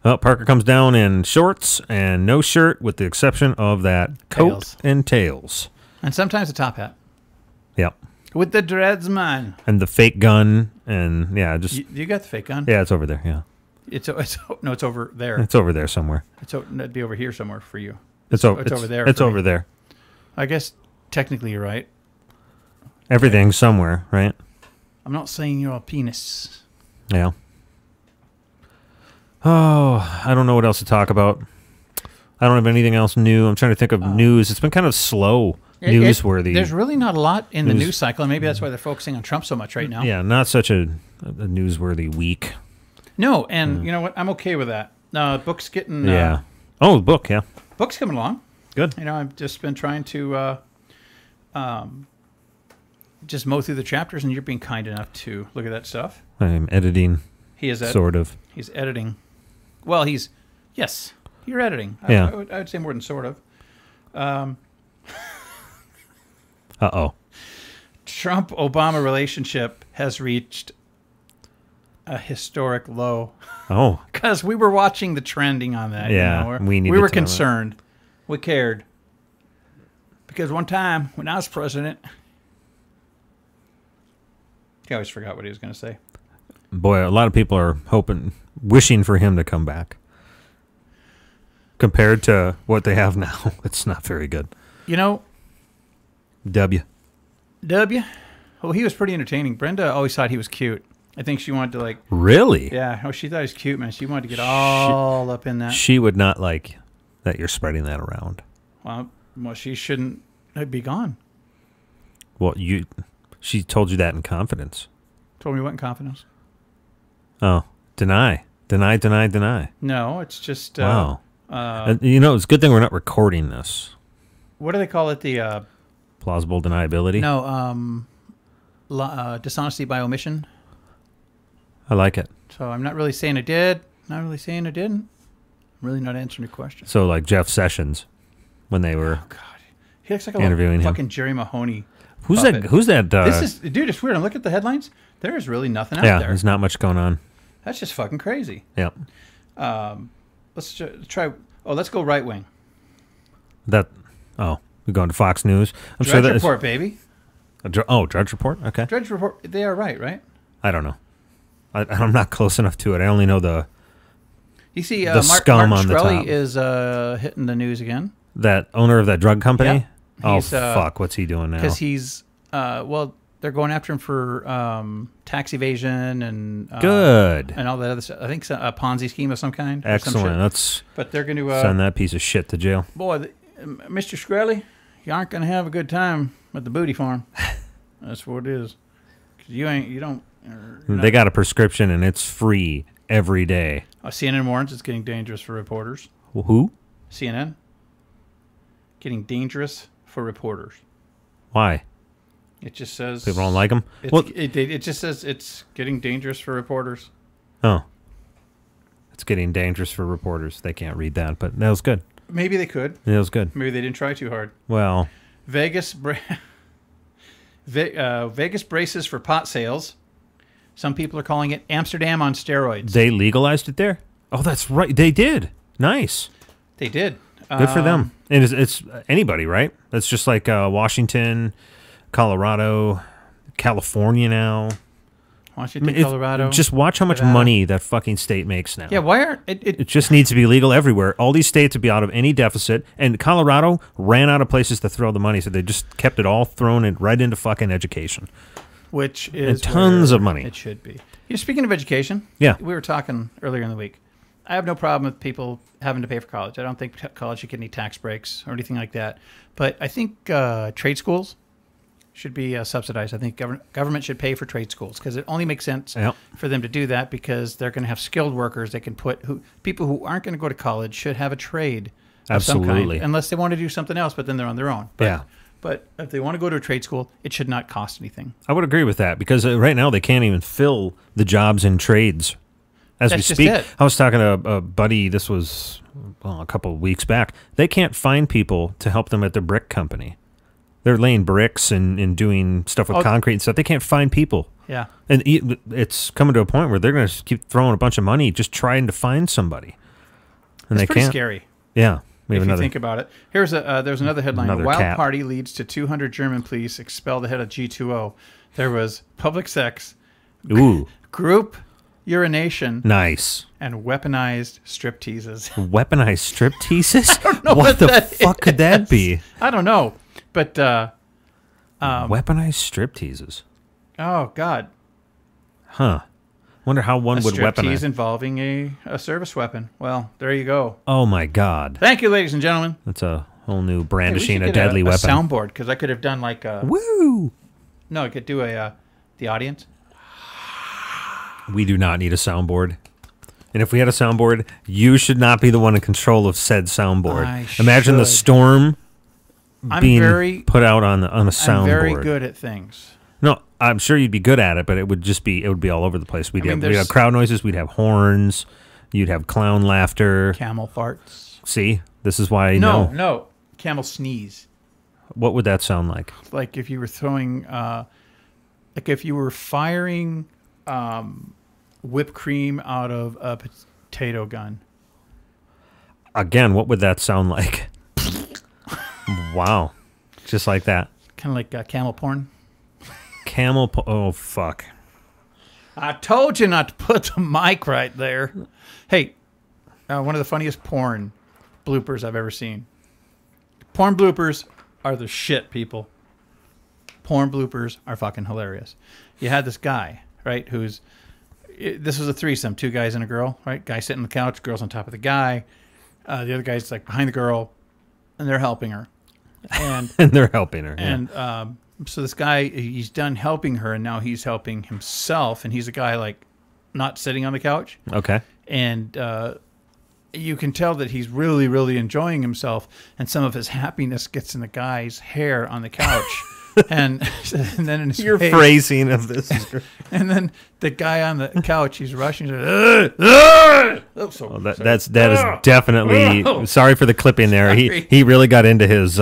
Well, Parker comes down in shorts and no shirt with the exception of that coat and tails. And sometimes a top hat. Yep. With the dreads, man. And the fake gun and, just... You got the fake gun? Yeah, it's over there, yeah. It's over there. It's over there somewhere. It'd be over here somewhere for you. It's over there. It's over there. I guess technically you're right. Everything's somewhere, right? I'm not saying you're a penis. Yeah. Oh, I don't know what else to talk about. I don't have anything else new. I'm trying to think of news. It's been kind of slow, newsworthy. There's really not a lot in the news cycle, and maybe that's why they're focusing on Trump so much right now. Yeah, not such a newsworthy week. No, and you know what? I'm okay with that. Book's getting... book, yeah. Book's coming along. Good. I've just been trying to just mow through the chapters, and you're being kind enough to look at that stuff. I'm editing. He is sort of. He's editing. Well, yes, you're editing. Yeah. I would say more than sort of. Trump-Obama relationship has reached a historic low. Oh. Because we were watching the trending on that. Yeah, we were concerned. We cared. Because one time, when I was president... I always forgot what he was going to say. Boy, a lot of people are wishing for him to come back. Compared to what they have now, it's not very good. W. Well, he was pretty entertaining. Brenda always thought he was cute. I think she wanted to Really? Yeah. Oh, she thought he was cute, man. She wanted to get all up in that. She would not like that you're spreading that around. Well, she shouldn't be gone. Well, she told you that in confidence. Told me what in confidence? Oh, deny. No, it's just... wow. It's a good thing we're not recording this. What do they call it? The... plausible deniability? No, dishonesty by omission. I like it. So I'm not really saying I did. Not really saying I didn't. I'm really not answering your question. So like Jeff Sessions, when they were he looks like a interviewing him. Fucking Jerry Mahoney. Who's puppet. that? Who's that? This is, dude, it's weird. I'm looking at the headlines. There is really nothing out there. there. There's not much going on. That's just fucking crazy. Yep. Let's try. Oh, let's go right wing. We're going to Fox News. I'm Drudge Report, baby. Drudge Report? Okay. Drudge Report, they are right? I don't know. I'm not close enough to it. I only know the You see, scum Martin on the Shkreli top. is hitting the news again. That owner of that drug company? Yeah. Fuck. What's he doing now? Because he's, they're going after him for tax evasion and good and all that other stuff. I think a Ponzi scheme of some kind. Excellent. But they're going to send that piece of shit to jail. Boy, Mr. Shkreli, you aren't going to have a good time at the booty farm. That's what it is. 'Cause They got a prescription and it's free every day. CNN warns it's getting dangerous for reporters. Who? CNN. Getting dangerous for reporters. Why? It just says people don't like them. It just says it's getting dangerous for reporters. Oh, it's getting dangerous for reporters. They can't read that, but that was good. Maybe they could. It was good. Maybe they didn't try too hard. Well, Vegas braces for pot sales. Some people are calling it Amsterdam on steroids. They legalized it there? Oh, that's right. They did. Nice. They did. Good for them. And it's anybody, right? That's just like Washington, Colorado, California now. Washington, Colorado. Just watch how much money that fucking state makes now. Yeah, why aren't it just needs to be legal everywhere. All these states would be out of any deficit, and Colorado ran out of places to throw the money, so they just kept it all thrown right into fucking education. Which is tons of money. It should be. Speaking of education, yeah, we were talking earlier in the week. I have no problem with people having to pay for college. I don't think college should get any tax breaks or anything like that. But I think trade schools should be subsidized. I think government should pay for trade schools because it only makes sense for them to do that because they're going to have skilled workers they can put. People who aren't going to go to college should have a trade of some kind, unless they want to do something else, but then they're on their own. But if they want to go to a trade school, it should not cost anything. I would agree with that because right now they can't even fill the jobs in trades as we speak. I was talking to a buddy, this was a couple of weeks back. They can't find people to help them at their brick company. They're laying bricks and doing stuff with concrete and stuff. They can't find people. Yeah. And it's coming to a point where they're going to keep throwing a bunch of money just trying to find somebody. And it's pretty scary. Yeah. If you think about it. There's another headline. A wild party leads to 200 German police expel the head of G2O. There was public sex, group urination, nice, and weaponized strip teases. Weaponized strip teases? I don't know what the fuck could that be? I don't know. But weaponized strip teases. Oh God. Huh. Wonder how one would weaponize. Striptease involving a service weapon. Well, there you go. Oh my God! Thank you, ladies and gentlemen. That's a whole new brandishing a deadly weapon. A soundboard because I could have done like a woo. No, I could do the audience. We do not need a soundboard. And if we had a soundboard, you should not be the one in control of said soundboard. Imagine the storm being put out on a soundboard. I'm very good at things. No, I'm sure you'd be good at it, but it would be all over the place. We'd have crowd noises, we'd have horns, you'd have clown laughter, camel farts. See, this is why I know. No, camel sneeze. What would that sound like? Like if you were throwing, like if you were firing whipped cream out of a potato gun. Again, what would that sound like? Wow, just like that. Kind of like camel porn. Oh, fuck. I told you not to put the mic right there. Hey, one of the funniest porn bloopers I've ever seen. Porn bloopers are the shit, people. Porn bloopers are fucking hilarious. You had this guy, right, this was a threesome, 2 guys and a girl, right? Guy sitting on the couch, girl's on top of the guy. The other guy's like behind the girl, and they're helping her. And they're helping her. And so this guy, he's done helping her, and now he's helping himself, and he's a guy like not sitting on the couch. Okay. And you can tell that he's really, really enjoying himself, and some of his happiness gets in the guy's hair on the couch. And then in his your face, phrasing of this is great. And then the guy on the couch, he's rushing. He's like, that is definitely. Sorry for the clipping there. He really got into his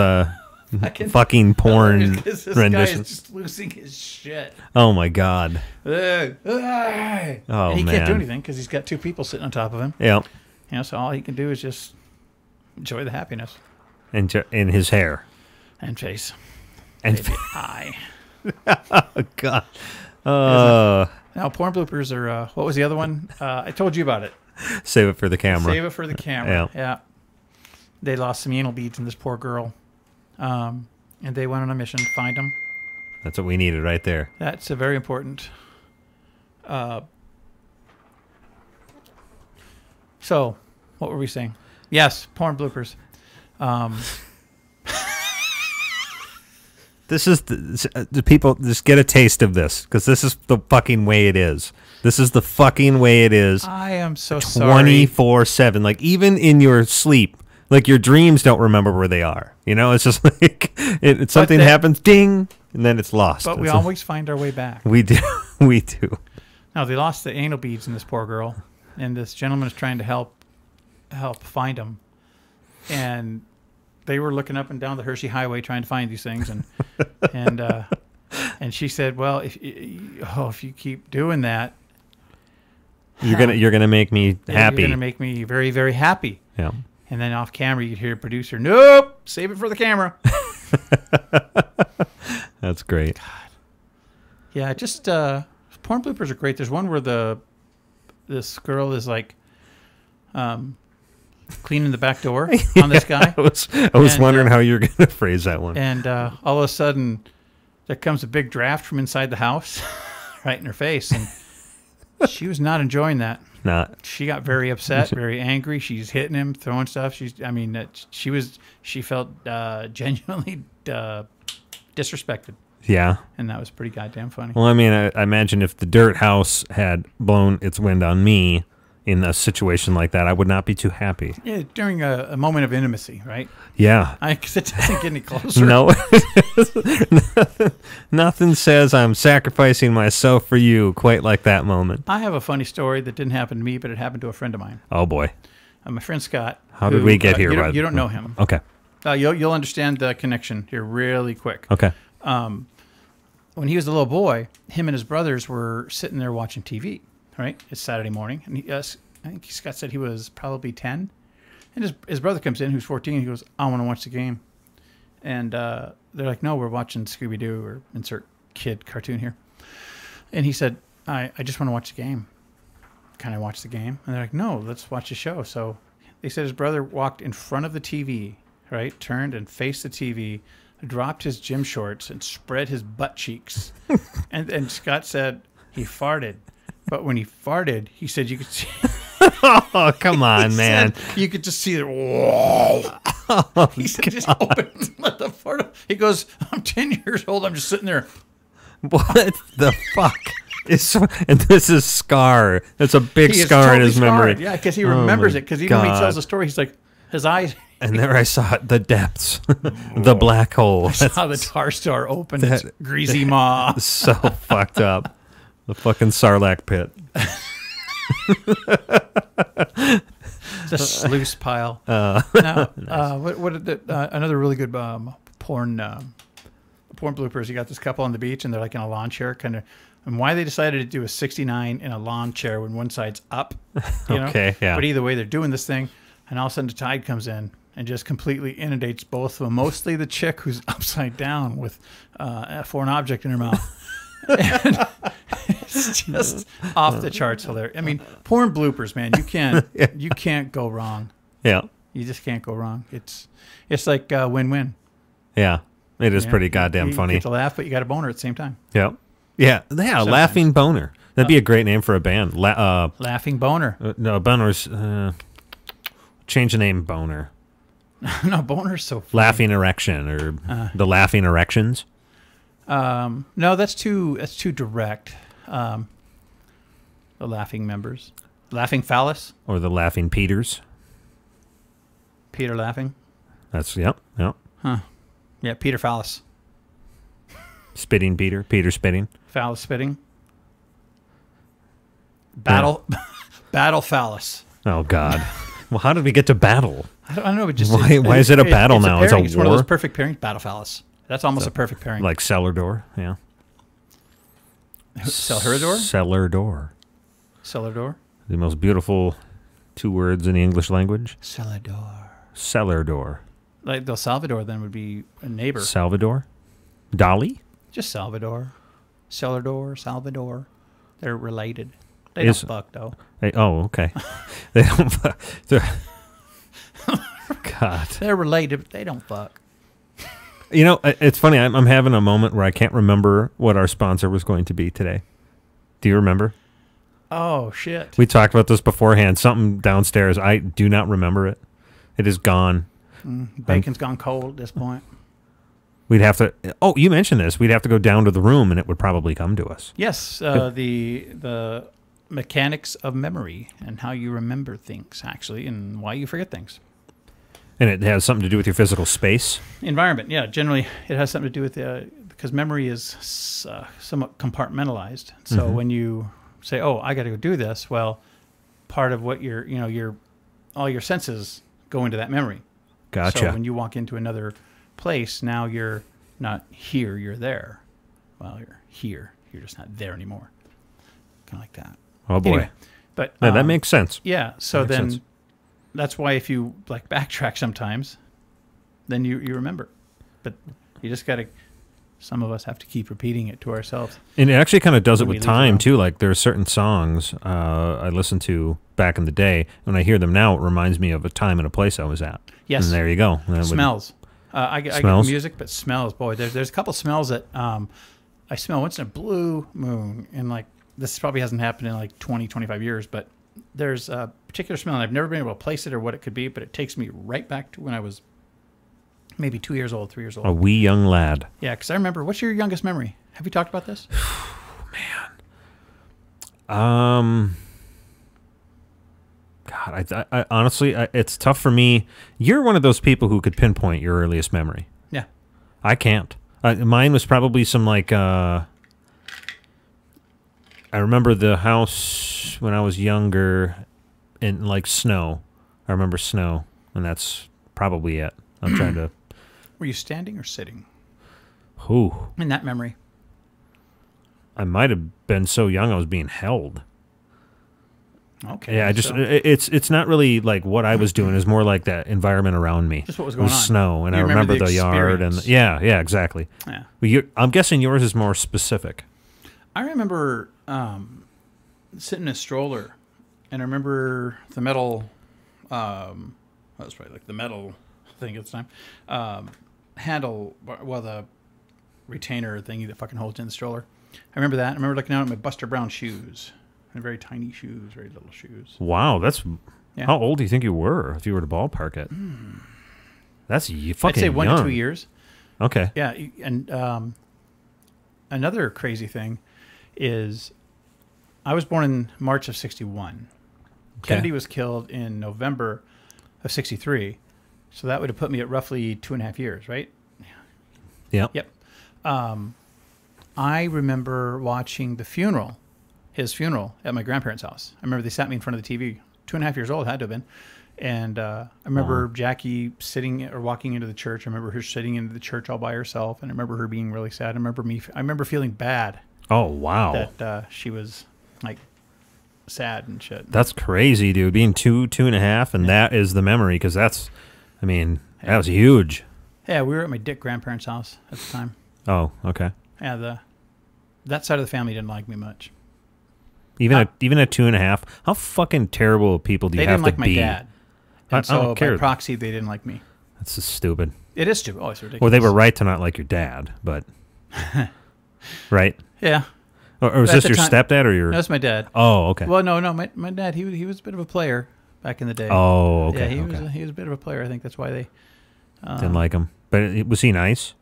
fucking porn this rendition. guy is just losing his shit. Oh my god. Oh and he can't do anything because he's got two people sitting on top of him. Yeah. So all he can do is just enjoy the happiness. And in his hair. And face. And eye. Oh god. Now porn bloopers are. What was the other one? I told you about it. Save it for the camera. Save it for the camera. Yeah. They lost some anal beads in this poor girl, and they went on a mission to find them. That's what we needed right there. That's a very important. So, what were we saying? Yes, porn bloopers. This is the people just get a taste of this because this is the fucking way it is. This is the fucking way it is. I am so sorry. 24/7, like even in your sleep, like your dreams don't remember where they are. You know, it's just like something happens, ding, and then it's lost. But we always find our way back. We do, we do. Now they lost the anal beads in this poor girl, and this gentleman is trying to help find them, and they were looking up and down the Hershey Highway trying to find these things, and and she said, "Well, if you keep doing that, you're gonna make me happy. You're gonna make me very, very happy." Yeah. And then off camera, you'd hear a producer, "Nope, save it for the camera." That's great. God. Yeah, just porn bloopers are great. There's one where this girl is like cleaning the back door on this guy. I was wondering how you were going to phrase that one. And all of a sudden, there comes a big draft from inside the house, right in her face, and she was not enjoying that. She got very upset, very angry. She's hitting him, throwing stuff. She felt genuinely disrespected. Yeah. And that was pretty goddamn funny. Well, I mean, I imagine if the dirt house had blown its wind on me in a situation like that, I would not be too happy. Yeah, during a moment of intimacy, right? Yeah. Because it doesn't get any closer. No. Nothing says I'm sacrificing myself for you quite like that moment. I have a funny story that didn't happen to me, but it happened to a friend of mine. Oh, boy. My friend Scott. How did we get here? You don't know him. Okay. You'll understand the connection here really quick. Okay. When he was a little boy, him and his brothers were sitting there watching TV, right? It's Saturday morning. And I think Scott said he was probably 10. And his brother comes in, who's 14. He goes, "I want to watch the game." And they're like, "No, we're watching Scooby-Doo," or insert kid cartoon here. And he said, I just want to watch the game. Can I watch the game? And they're like, "No, let's watch the show." So they said his brother walked in front of the TV, right? Turned and faced the TV, dropped his gym shorts and spread his butt cheeks. and Scott said he farted. But when he farted, he said you could see... Oh, come on, man. You could just see it. Whoa. He said, just open and let the fart out. He goes, "I'm 10 years old. I'm just sitting there." What the fuck? And this is Scar. It's a big scar in his memory. Yeah, because he remembers it. Because even when he tells the story, he's like, his eyes... And there I saw the depths, the black hole. I saw the tar star open its greasy maw. So fucked up. The fucking Sarlacc pit. The sluice pile. Now, nice. Another really good porn bloopers. You got this couple on the beach, and they're like in a lawn chair, kind of. And why they decided to do a 69 in a lawn chair when one side's up, you know? Okay, yeah. But either way, they're doing this thing, and all of a sudden the tide comes in and just completely inundates both of them. Mostly the chick who's upside down with a foreign object in her mouth. And it's just off the charts hilarious. I mean, porn bloopers, man. You can't go wrong. Yeah, you just can't go wrong. It's like win-win. Yeah, it is pretty goddamn funny. You get to laugh, but you got a boner at the same time. Yeah, Laughing Boner. That'd be a great name for a band. Laughing Boner. No, Boner's. Change the name, Boner. No, Boner's so funny. Laughing Erection or the Laughing Erections. No, that's too direct. The Laughing Members. Laughing Phallus? Or the Laughing Peters. Peter Laughing? That's, yep. Huh. Yeah, Peter Phallus. Spitting Peter. Peter spitting. Phallus spitting. Battle. Yeah. Battle phallus. Oh, God. Well, how did we get to battle? I don't know. But just why is it a battle now? It's war? One of those perfect pairings. Battle phallus. That's almost a perfect pairing. Like cellar door. Yeah. Cellar door? Cellar door. Cellar door? The most beautiful 2 words in the English language. Cellar door. Cellar door. Like the Salvador then would be a neighbor. Salvador? Dolly? Just Salvador. Cellar door, Salvador. They're related. They don't fuck, though. Okay. They don't fuck. God. They're related, but they don't fuck. You know, it's funny. I'm having a moment where I can't remember what our sponsor was going to be today. Do you remember? Oh, shit. We talked about this beforehand. Something downstairs. I do not remember it. It is gone. Bacon's gone cold at this point. We'd have to... Oh, you mentioned this. We'd have to go down to the room, and it would probably come to us. Yes, the mechanics of memory and how you remember things, actually, and why you forget things. And it has something to do with your physical space? Environment, yeah. Generally, it has something to do with... because memory is somewhat compartmentalized. So when you say, oh, I got to go do this, well, part of what all your senses go into that memory. Gotcha. So when you walk into another place, now you're not here, you're there. Well, you're here. You're just not there anymore. Kind of like that. Oh, boy. Anyway, but yeah, that makes sense. Yeah, so then that's why if you like backtrack sometimes, then you remember. But you just got to... Some of us have to keep repeating it to ourselves. And it actually kind of does it with time, too. Like, there are certain songs I listened to back in the day. When I hear them now, it reminds me of a time and a place I was at. Yes. And there you go. Smells. I get music, but smells. Boy, there's a couple smells that I smell once in a blue moon. And, like, this probably hasn't happened in, like, 20, 25 years. But there's a particular smell, and I've never been able to place it or what it could be, but it takes me right back to when I was... maybe 2 years old, 3 years old. A wee young lad. Yeah, because I remember. What's your youngest memory? Have you talked about this? Man. God, I honestly, it's tough for me. You're one of those people who could pinpoint your earliest memory. Yeah. I can't. Mine was probably some like, I remember the house when I was younger in like snow. I remember snow, and that's probably it. I'm trying to... Were you standing or sitting? Who? In that memory. I might have been so young I was being held. Okay. Yeah, it's not really like what I was doing. It's more like that environment around me. Just what was going on. Snow, and I remember the yard. And yeah, exactly. Yeah. Well, I'm guessing yours is more specific. I remember sitting in a stroller, and I remember the metal... that was probably like the metal... thing at the time, handle, well, the retainer thingy that fucking holds in the stroller. I remember that. I remember looking out at my Buster Brown shoes. And very tiny shoes, very little shoes. Wow, that's... Yeah. How old do you think you were if you were to ballpark it? That's fucking I'd say 1 young. to 2 years. Okay. Yeah, and another crazy thing is I was born in March of 61. Okay. Kennedy was killed in November of 63. So that would have put me at roughly 2.5 years, right? Yeah. Yep. I remember watching his funeral at my grandparents' house. I remember they sat me in front of the TV. 2.5 years old, had to have been. And I remember Jackie sitting or walking into the church. I remember her sitting into the church all by herself. And I remember her being really sad. I remember feeling bad. Oh, wow. That she was like sad and shit. That's crazy, dude. Being 2.5, and that is the memory, because that's... I mean, that was huge. Yeah, we were at my Dick grandparents' house at the time. Oh, okay. Yeah, that side of the family didn't like me much. Even at 2.5, how fucking terrible people do you have to be? They didn't like my dad. And I don't care. By proxy, they didn't like me. That's just stupid. It is stupid. Oh, it's ridiculous. Well, they were right to not like your dad, but... right? Yeah. Or was this your stepdad or your... No, that's my dad. Oh, okay. Well, no, my dad, he was a bit of a player back in the day. Oh, okay. Yeah, he was a bit of a player. I think that's why they... didn't like him. But was he nice?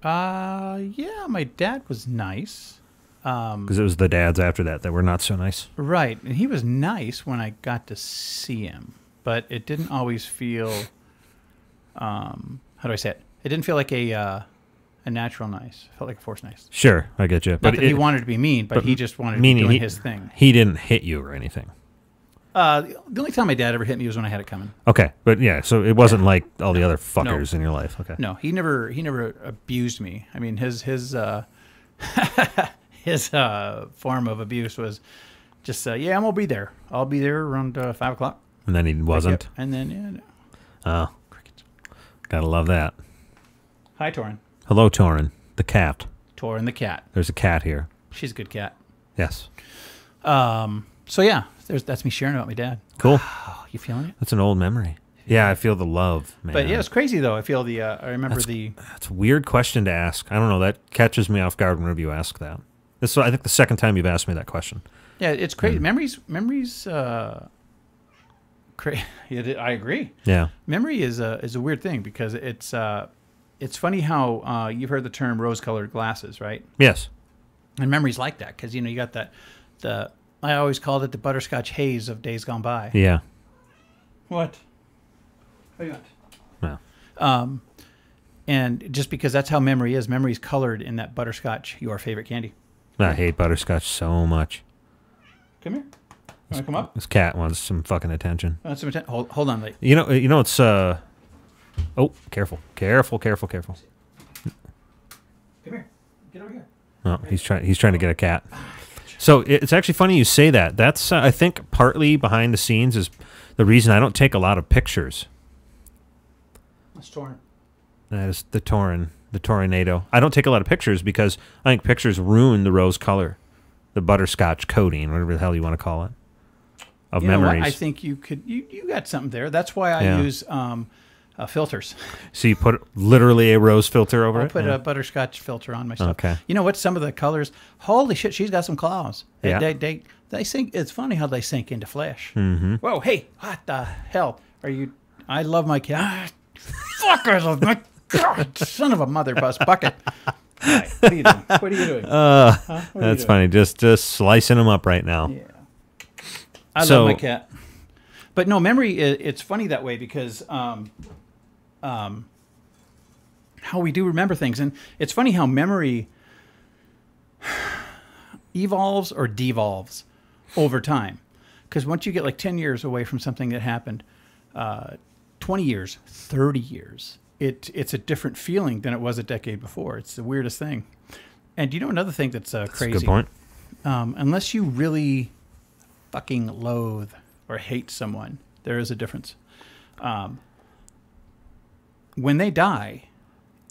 Yeah, my dad was nice. Because it was the dads after that were not so nice. Right. And he was nice when I got to see him. But it didn't always feel, how do I say it, It didn't feel like a natural nice. It felt like a forced nice. Sure, I get you. Not that he wanted to be mean, but he just wanted to be doing his thing. He didn't hit you or anything. The only time my dad ever hit me was when I had it coming. Okay, but yeah, so it wasn't like all the other fuckers in your life. Okay. No, he never abused me. I mean, his his form of abuse was just yeah, I'm gonna be there. I'll be there around 5 o'clock. And then he wasn't. And then yeah. No. Oh, crickets. Gotta love that. Hi, Torin. Hello, Torin, the cat. Torin the cat. There's a cat here. She's a good cat. Yes. So yeah, that's me sharing about my dad. Cool. Oh, you feeling it? That's an old memory. Yeah, I feel the love, man. But yeah, it's crazy though. I feel I remember That's a weird question to ask. I don't know. That catches me off guard whenever you ask that. This is, I think, the second time you've asked me that question. Yeah, it's crazy. Memories. I agree. Yeah. Memory is a weird thing because it's funny how you've heard the term rose-colored glasses, right? Yes. And memory's like that because you got I always called it the butterscotch haze of days gone by. Yeah. What? What do you want? No. And just because that's how memory is, memory's colored in that butterscotch, your favorite candy. I hate butterscotch so much. Come here. Want to come up? This cat wants some fucking attention. Hold on, Lee. You know it's oh, careful. Come here. Get over here. Oh, he's trying to get a cat. So it's actually funny you say that. That's I think partly behind the scenes is the reason I don't take a lot of pictures. That's Torin. That is the Torinado. I don't take a lot of pictures because I think pictures ruin the rose color, the butterscotch coating, whatever the hell you want to call it, of memories. I think you got something there. That's why I use filters. So you put literally a rose filter over it? I'll put a butterscotch filter on my stuff. Okay. You know what? Some of the colors, holy shit, she's got some claws. They sink. It's funny how they sink into flesh. Mm-hmm. Whoa, hey, what the hell are you? I love my cat. Fuckers of my God, son of a mother bus bucket. Right, what are you doing? What are you doing? That's funny. Just slicing them up right now. Yeah. I love my cat. But no, memory, it's funny that way because how we do remember things. And it's funny how memory evolves or devolves over time. Because once you get like 10 years away from something that happened, 20 years, 30 years, it's a different feeling than it was a decade before. It's the weirdest thing. And you know another thing that's crazy? That's a good point. Unless you really fucking loathe or hate someone, there is a difference. When they die,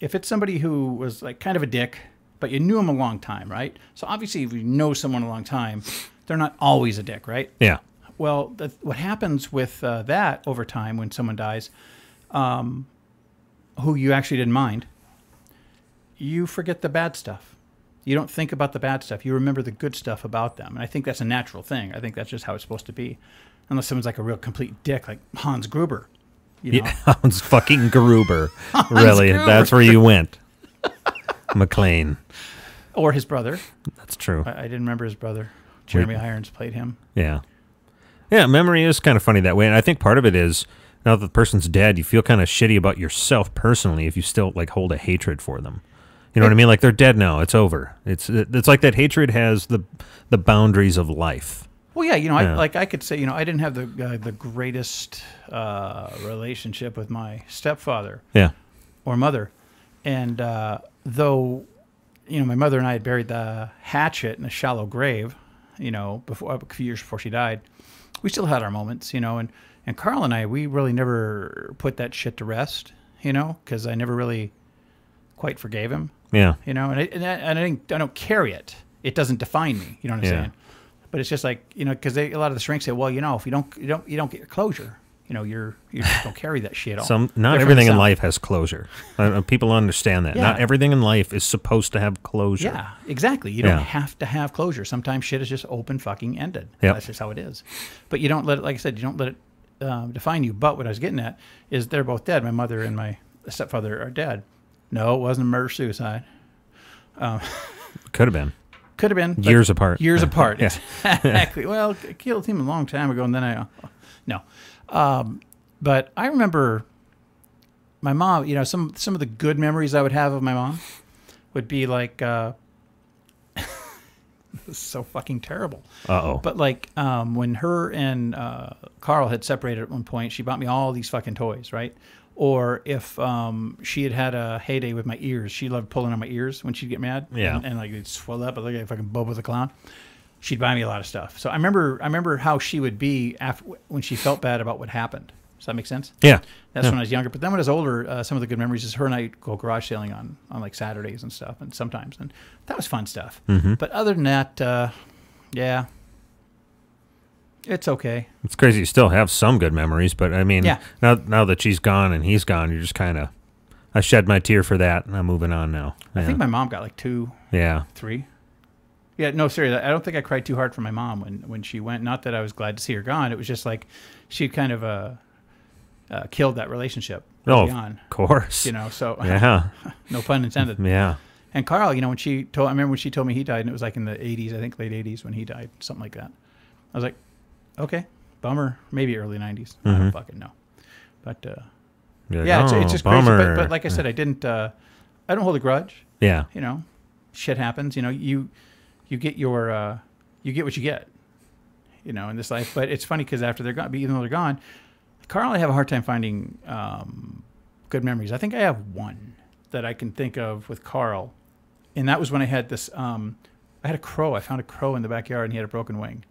if it's somebody who was like kind of a dick, but you knew them a long time, right? So obviously if you know someone a long time, they're not always a dick, right? Yeah. Well, what happens with that over time when someone dies, who you actually didn't mind, you forget the bad stuff. You don't think about the bad stuff. You remember the good stuff about them. And I think that's a natural thing. I think that's just how it's supposed to be. Unless someone's like a real complete dick, like Hans Gruber. You know? Yeah, Hans fucking Gruber. Hans really, Gruber. That's where you went. McLean. Or his brother. That's true. I didn't remember his brother. Jeremy Irons played him. Yeah. Yeah, memory is kind of funny that way. And I think part of it is, now that the person's dead, you feel kind of shitty about yourself personally if you still like hold a hatred for them. You know what I mean? Like they're dead now. It's over. It's like that hatred has the boundaries of life. Well, yeah, you know, yeah. I could say, you know, I didn't have the greatest relationship with my stepfather, or mother, and though, you know, my mother and I had buried the hatchet in a shallow grave, you know, a few years before she died, we still had our moments, you know, and Carl and I, we really never put that shit to rest, you know, because I never really quite forgave him. Yeah. You know, and I don't carry it. It doesn't define me. You know what I'm saying? But it's just like, you know, because a lot of the shrinks say, well, you know, if you don't get your closure, you know, you just don't carry that shit all. Not everything in life has closure. People understand that. Yeah. Not everything in life is supposed to have closure. Yeah, exactly. You don't have to have closure. Sometimes shit is just open fucking ended. Yep. That's just how it is. But you don't let it, like I said, you don't let it define you. But what I was getting at is they're both dead. My mother and my stepfather are dead. No, it wasn't a murder-suicide. Could have been. Could have been. Years apart. Years apart. Yeah. Exactly. Well, I killed him a long time ago, and then no. But I remember my mom, you know, some of the good memories I would have of my mom would be like, this is so fucking terrible. But like when her and Carl had separated at one point, she bought me all these fucking toys, right? Or if she had a heyday with my ears, she loved pulling on my ears when she'd get mad. Yeah. And like they'd swell up, like a fucking Bobo the Clown. She'd buy me a lot of stuff. So I remember how she would be after when she felt bad about what happened. Does that make sense? Yeah. That's when I was younger. But then when I was older, some of the good memories is her and I go garage sailing on like Saturdays and stuff, and sometimes, and that was fun stuff. But other than that, yeah, it's okay. It's crazy. You still have some good memories, but I mean, now that she's gone and he's gone, you're just kind of, I shed my tear for that, and I'm moving on now. I think my mom got like 2, 3. Yeah, no, seriously, I don't think I cried too hard for my mom when she went. Not that I was glad to see her gone. It was just like she kind of killed that relationship early on. Of course. You know, so no pun intended. Yeah. And Carl, you know, I remember when she told me he died, and it was like in the 80s, I think late 80s when he died, something like that. I was like, okay, bummer. Maybe early 90s. I don't fucking know. But it's just bummer. crazy. But like I said, I don't hold a grudge. Yeah. You know, shit happens. You know, you get you get what you get, you know, in this life. But it's funny because after they're gone, even though they're gone, Carl and I have a hard time finding good memories. I think I have one that I can think of with Carl, and that was when I had this. I had a crow. I found a crow in the backyard, and he had a broken wing,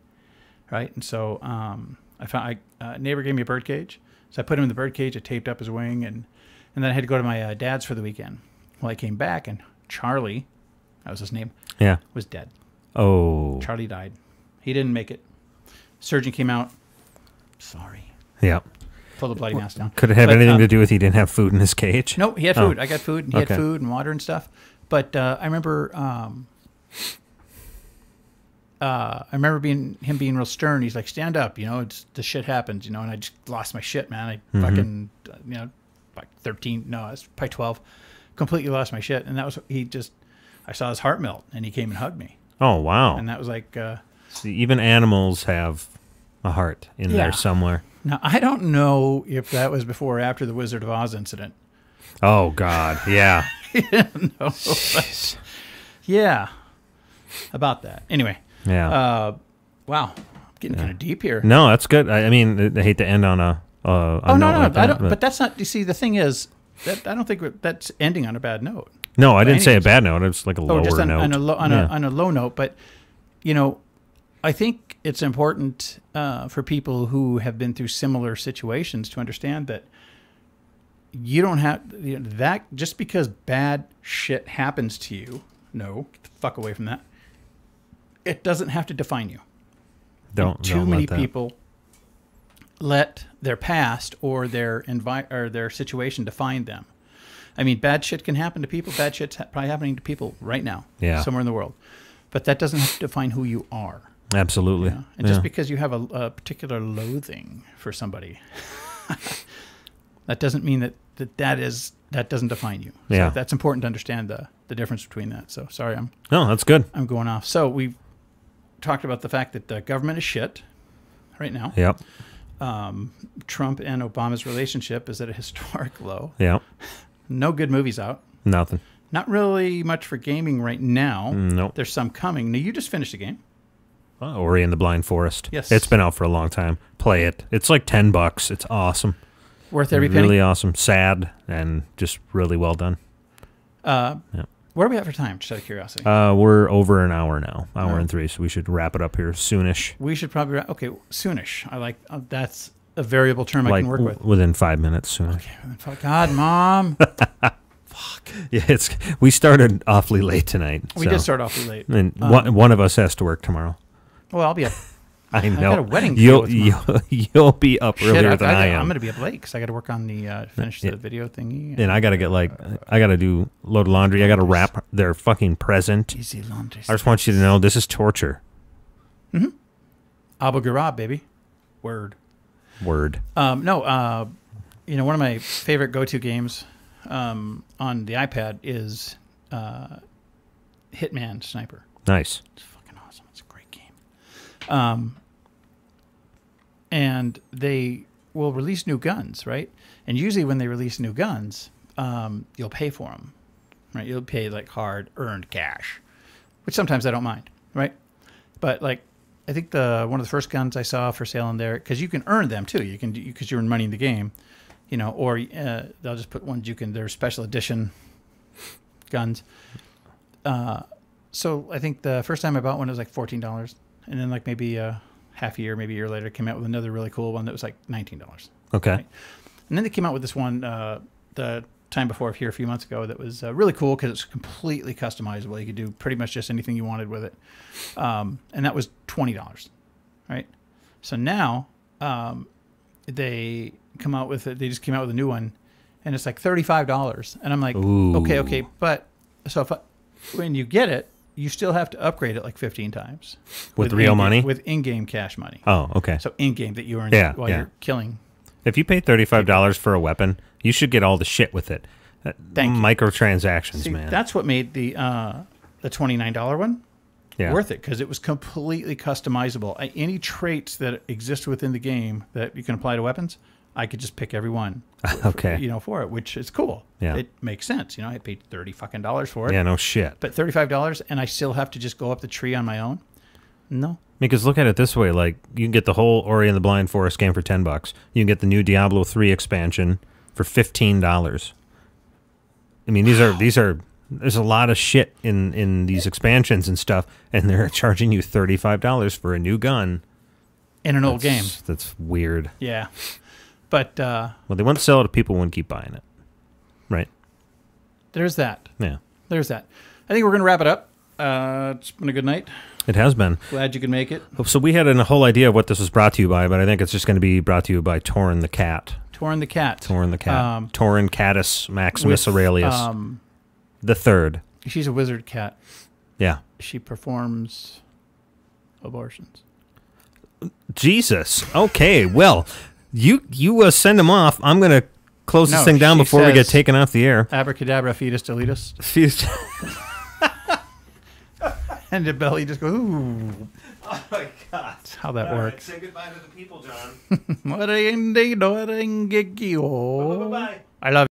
right? And so a neighbor gave me a bird cage, so I put him in the bird cage. I taped up his wing, and then I had to go to my dad's for the weekend. Well, I came back, and Charlie, that was his name, was dead. Oh. Charlie died. He didn't make it. Surgeon came out. Sorry. Yeah. Pull the bloody mask down. Could it have anything to do with he didn't have food in his cage? No, he had food. I got food, and he had food and water and stuff. But I remember him being real stern. He's like, stand up, you know, the shit happens, you know, and I just lost my shit, man. I fucking, you know, like 13, no, I was probably 12, completely lost my shit. And that was, I saw his heart melt, and he came and hugged me. Oh, wow. And that was like... See, even animals have a heart in there somewhere. Now, I don't know if that was before or after the Wizard of Oz incident. Oh, God, yeah. No, yeah, about that. Anyway. Yeah. Wow, getting kind of deep here. No, that's good. I mean, I hate to end on a no, like that, I don't. But that's not. You see, the thing is that I don't think that's ending on a bad note. No, I didn't say a bad note. It's like a lower just on note. On a low note. But you know, I think it's important for people who have been through similar situations to understand that you don't have that just because bad shit happens to you. No, get the fuck away from that. It doesn't have to define you. Too many people let their past or their situation define them. I mean, bad shit can happen to people. Bad shit's probably happening to people right now, somewhere in the world. But that doesn't have to define who you are. Absolutely. You know? And just because you have a particular loathing for somebody, that doesn't mean that doesn't define you. So yeah. That's important to understand the difference between that. So sorry, that's good. I'm going off. So we've talked about the fact that the government is shit right now. Yep. Trump and Obama's relationship is at a historic low. Yep. No good movies out. Nothing. Not really much for gaming right now. Nope. There's some coming. Now, you just finished a game. Ori and the Blind Forest. Yes. It's been out for a long time. Play it. It's like $10. It's awesome. Worth every penny? Really awesome. Sad and just really well done. Where are we at for time, just out of curiosity? We're over an hour now. Hour and 3, so we should wrap it up here soonish. We should probably okay, soonish. I like that's a variable term I can work with. Within 5 minutes soonish. Okay. God, Mom. Fuck. Yeah, we started awfully late tonight. We did start awfully late. And one of us has to work tomorrow. Well, I'll be up. I know. I got a wedding. You'll be up earlier than I am. I'm going to be up late because I got to work on the finish the video thingy. And I got to I got to do load of laundry. I got to wrap their fucking present. Easy laundry. I just want you to know this is torture. Mm-hmm. Abu Ghraib, baby. Word. No. One of my favorite go-to games on the iPad is Hitman Sniper. Nice. It's fucking awesome. It's a great game. And they will release new guns, right? And usually when they release new guns, you'll pay for them, right? You'll pay like hard-earned cash, which sometimes I don't mind, right? But like, I think one of the first guns I saw for sale in there, because you can earn them too. You can, because you earn money in the game, you know, or they'll just put ones they're special edition guns. So I think the first time I bought one, it was like $14. And then like maybe half a year, maybe a year later, came out with another really cool one that was like $19. Okay. Right? And then they came out with this one the time before here a few months ago that was really cool because it's completely customizable. You could do pretty much just anything you wanted with it. And that was $20, right? So now they just came out with a new one, and it's like $35. And I'm like, ooh. Okay. But so when you get it, you still have to upgrade it like 15 times. With real money? With in-game cash money. Oh, okay. So in-game that you earn while you're killing. If you pay $35 for a weapon, you should get all the shit with it. Thank you. Microtransactions, See, man. That's what made the $29 one worth it, because it was completely customizable. Any traits that exist within the game that you can apply to weapons, I could just pick every one. Okay. For it, which is cool. Yeah. It makes sense. I paid $30 for it. Yeah, no shit. But $35, and I still have to just go up the tree on my own? No. Because look at it this way, like you can get the whole Ori and the Blind Forest game for $10. You can get the new Diablo 3 expansion for $15. I mean, these are there's a lot of shit in these expansions and stuff, and they're charging you $35 for a new gun in an old game. That's weird. Yeah. But well, they wouldn't sell it to people who wouldn't keep buying it. Right. There's that. Yeah. There's that. I think we're going to wrap it up. It's been a good night. It has been. Glad you could make it. So we had a whole idea of what this was brought to you by, but I think it's just going to be brought to you by Torin the Cat. Torin the Cat. Torin the Cat. Torin Catus Maximus Aurelius. The third. She's a wizard cat. Yeah. She performs abortions. Jesus. Okay. Well, you send them off. I'm going to close this thing down before we get taken off the air. Abracadabra, fetus, deletus. Fetus. And the belly just goes, ooh. Oh, my God. That's how that works. Right, say goodbye to the people, John. Bye-bye. I love you.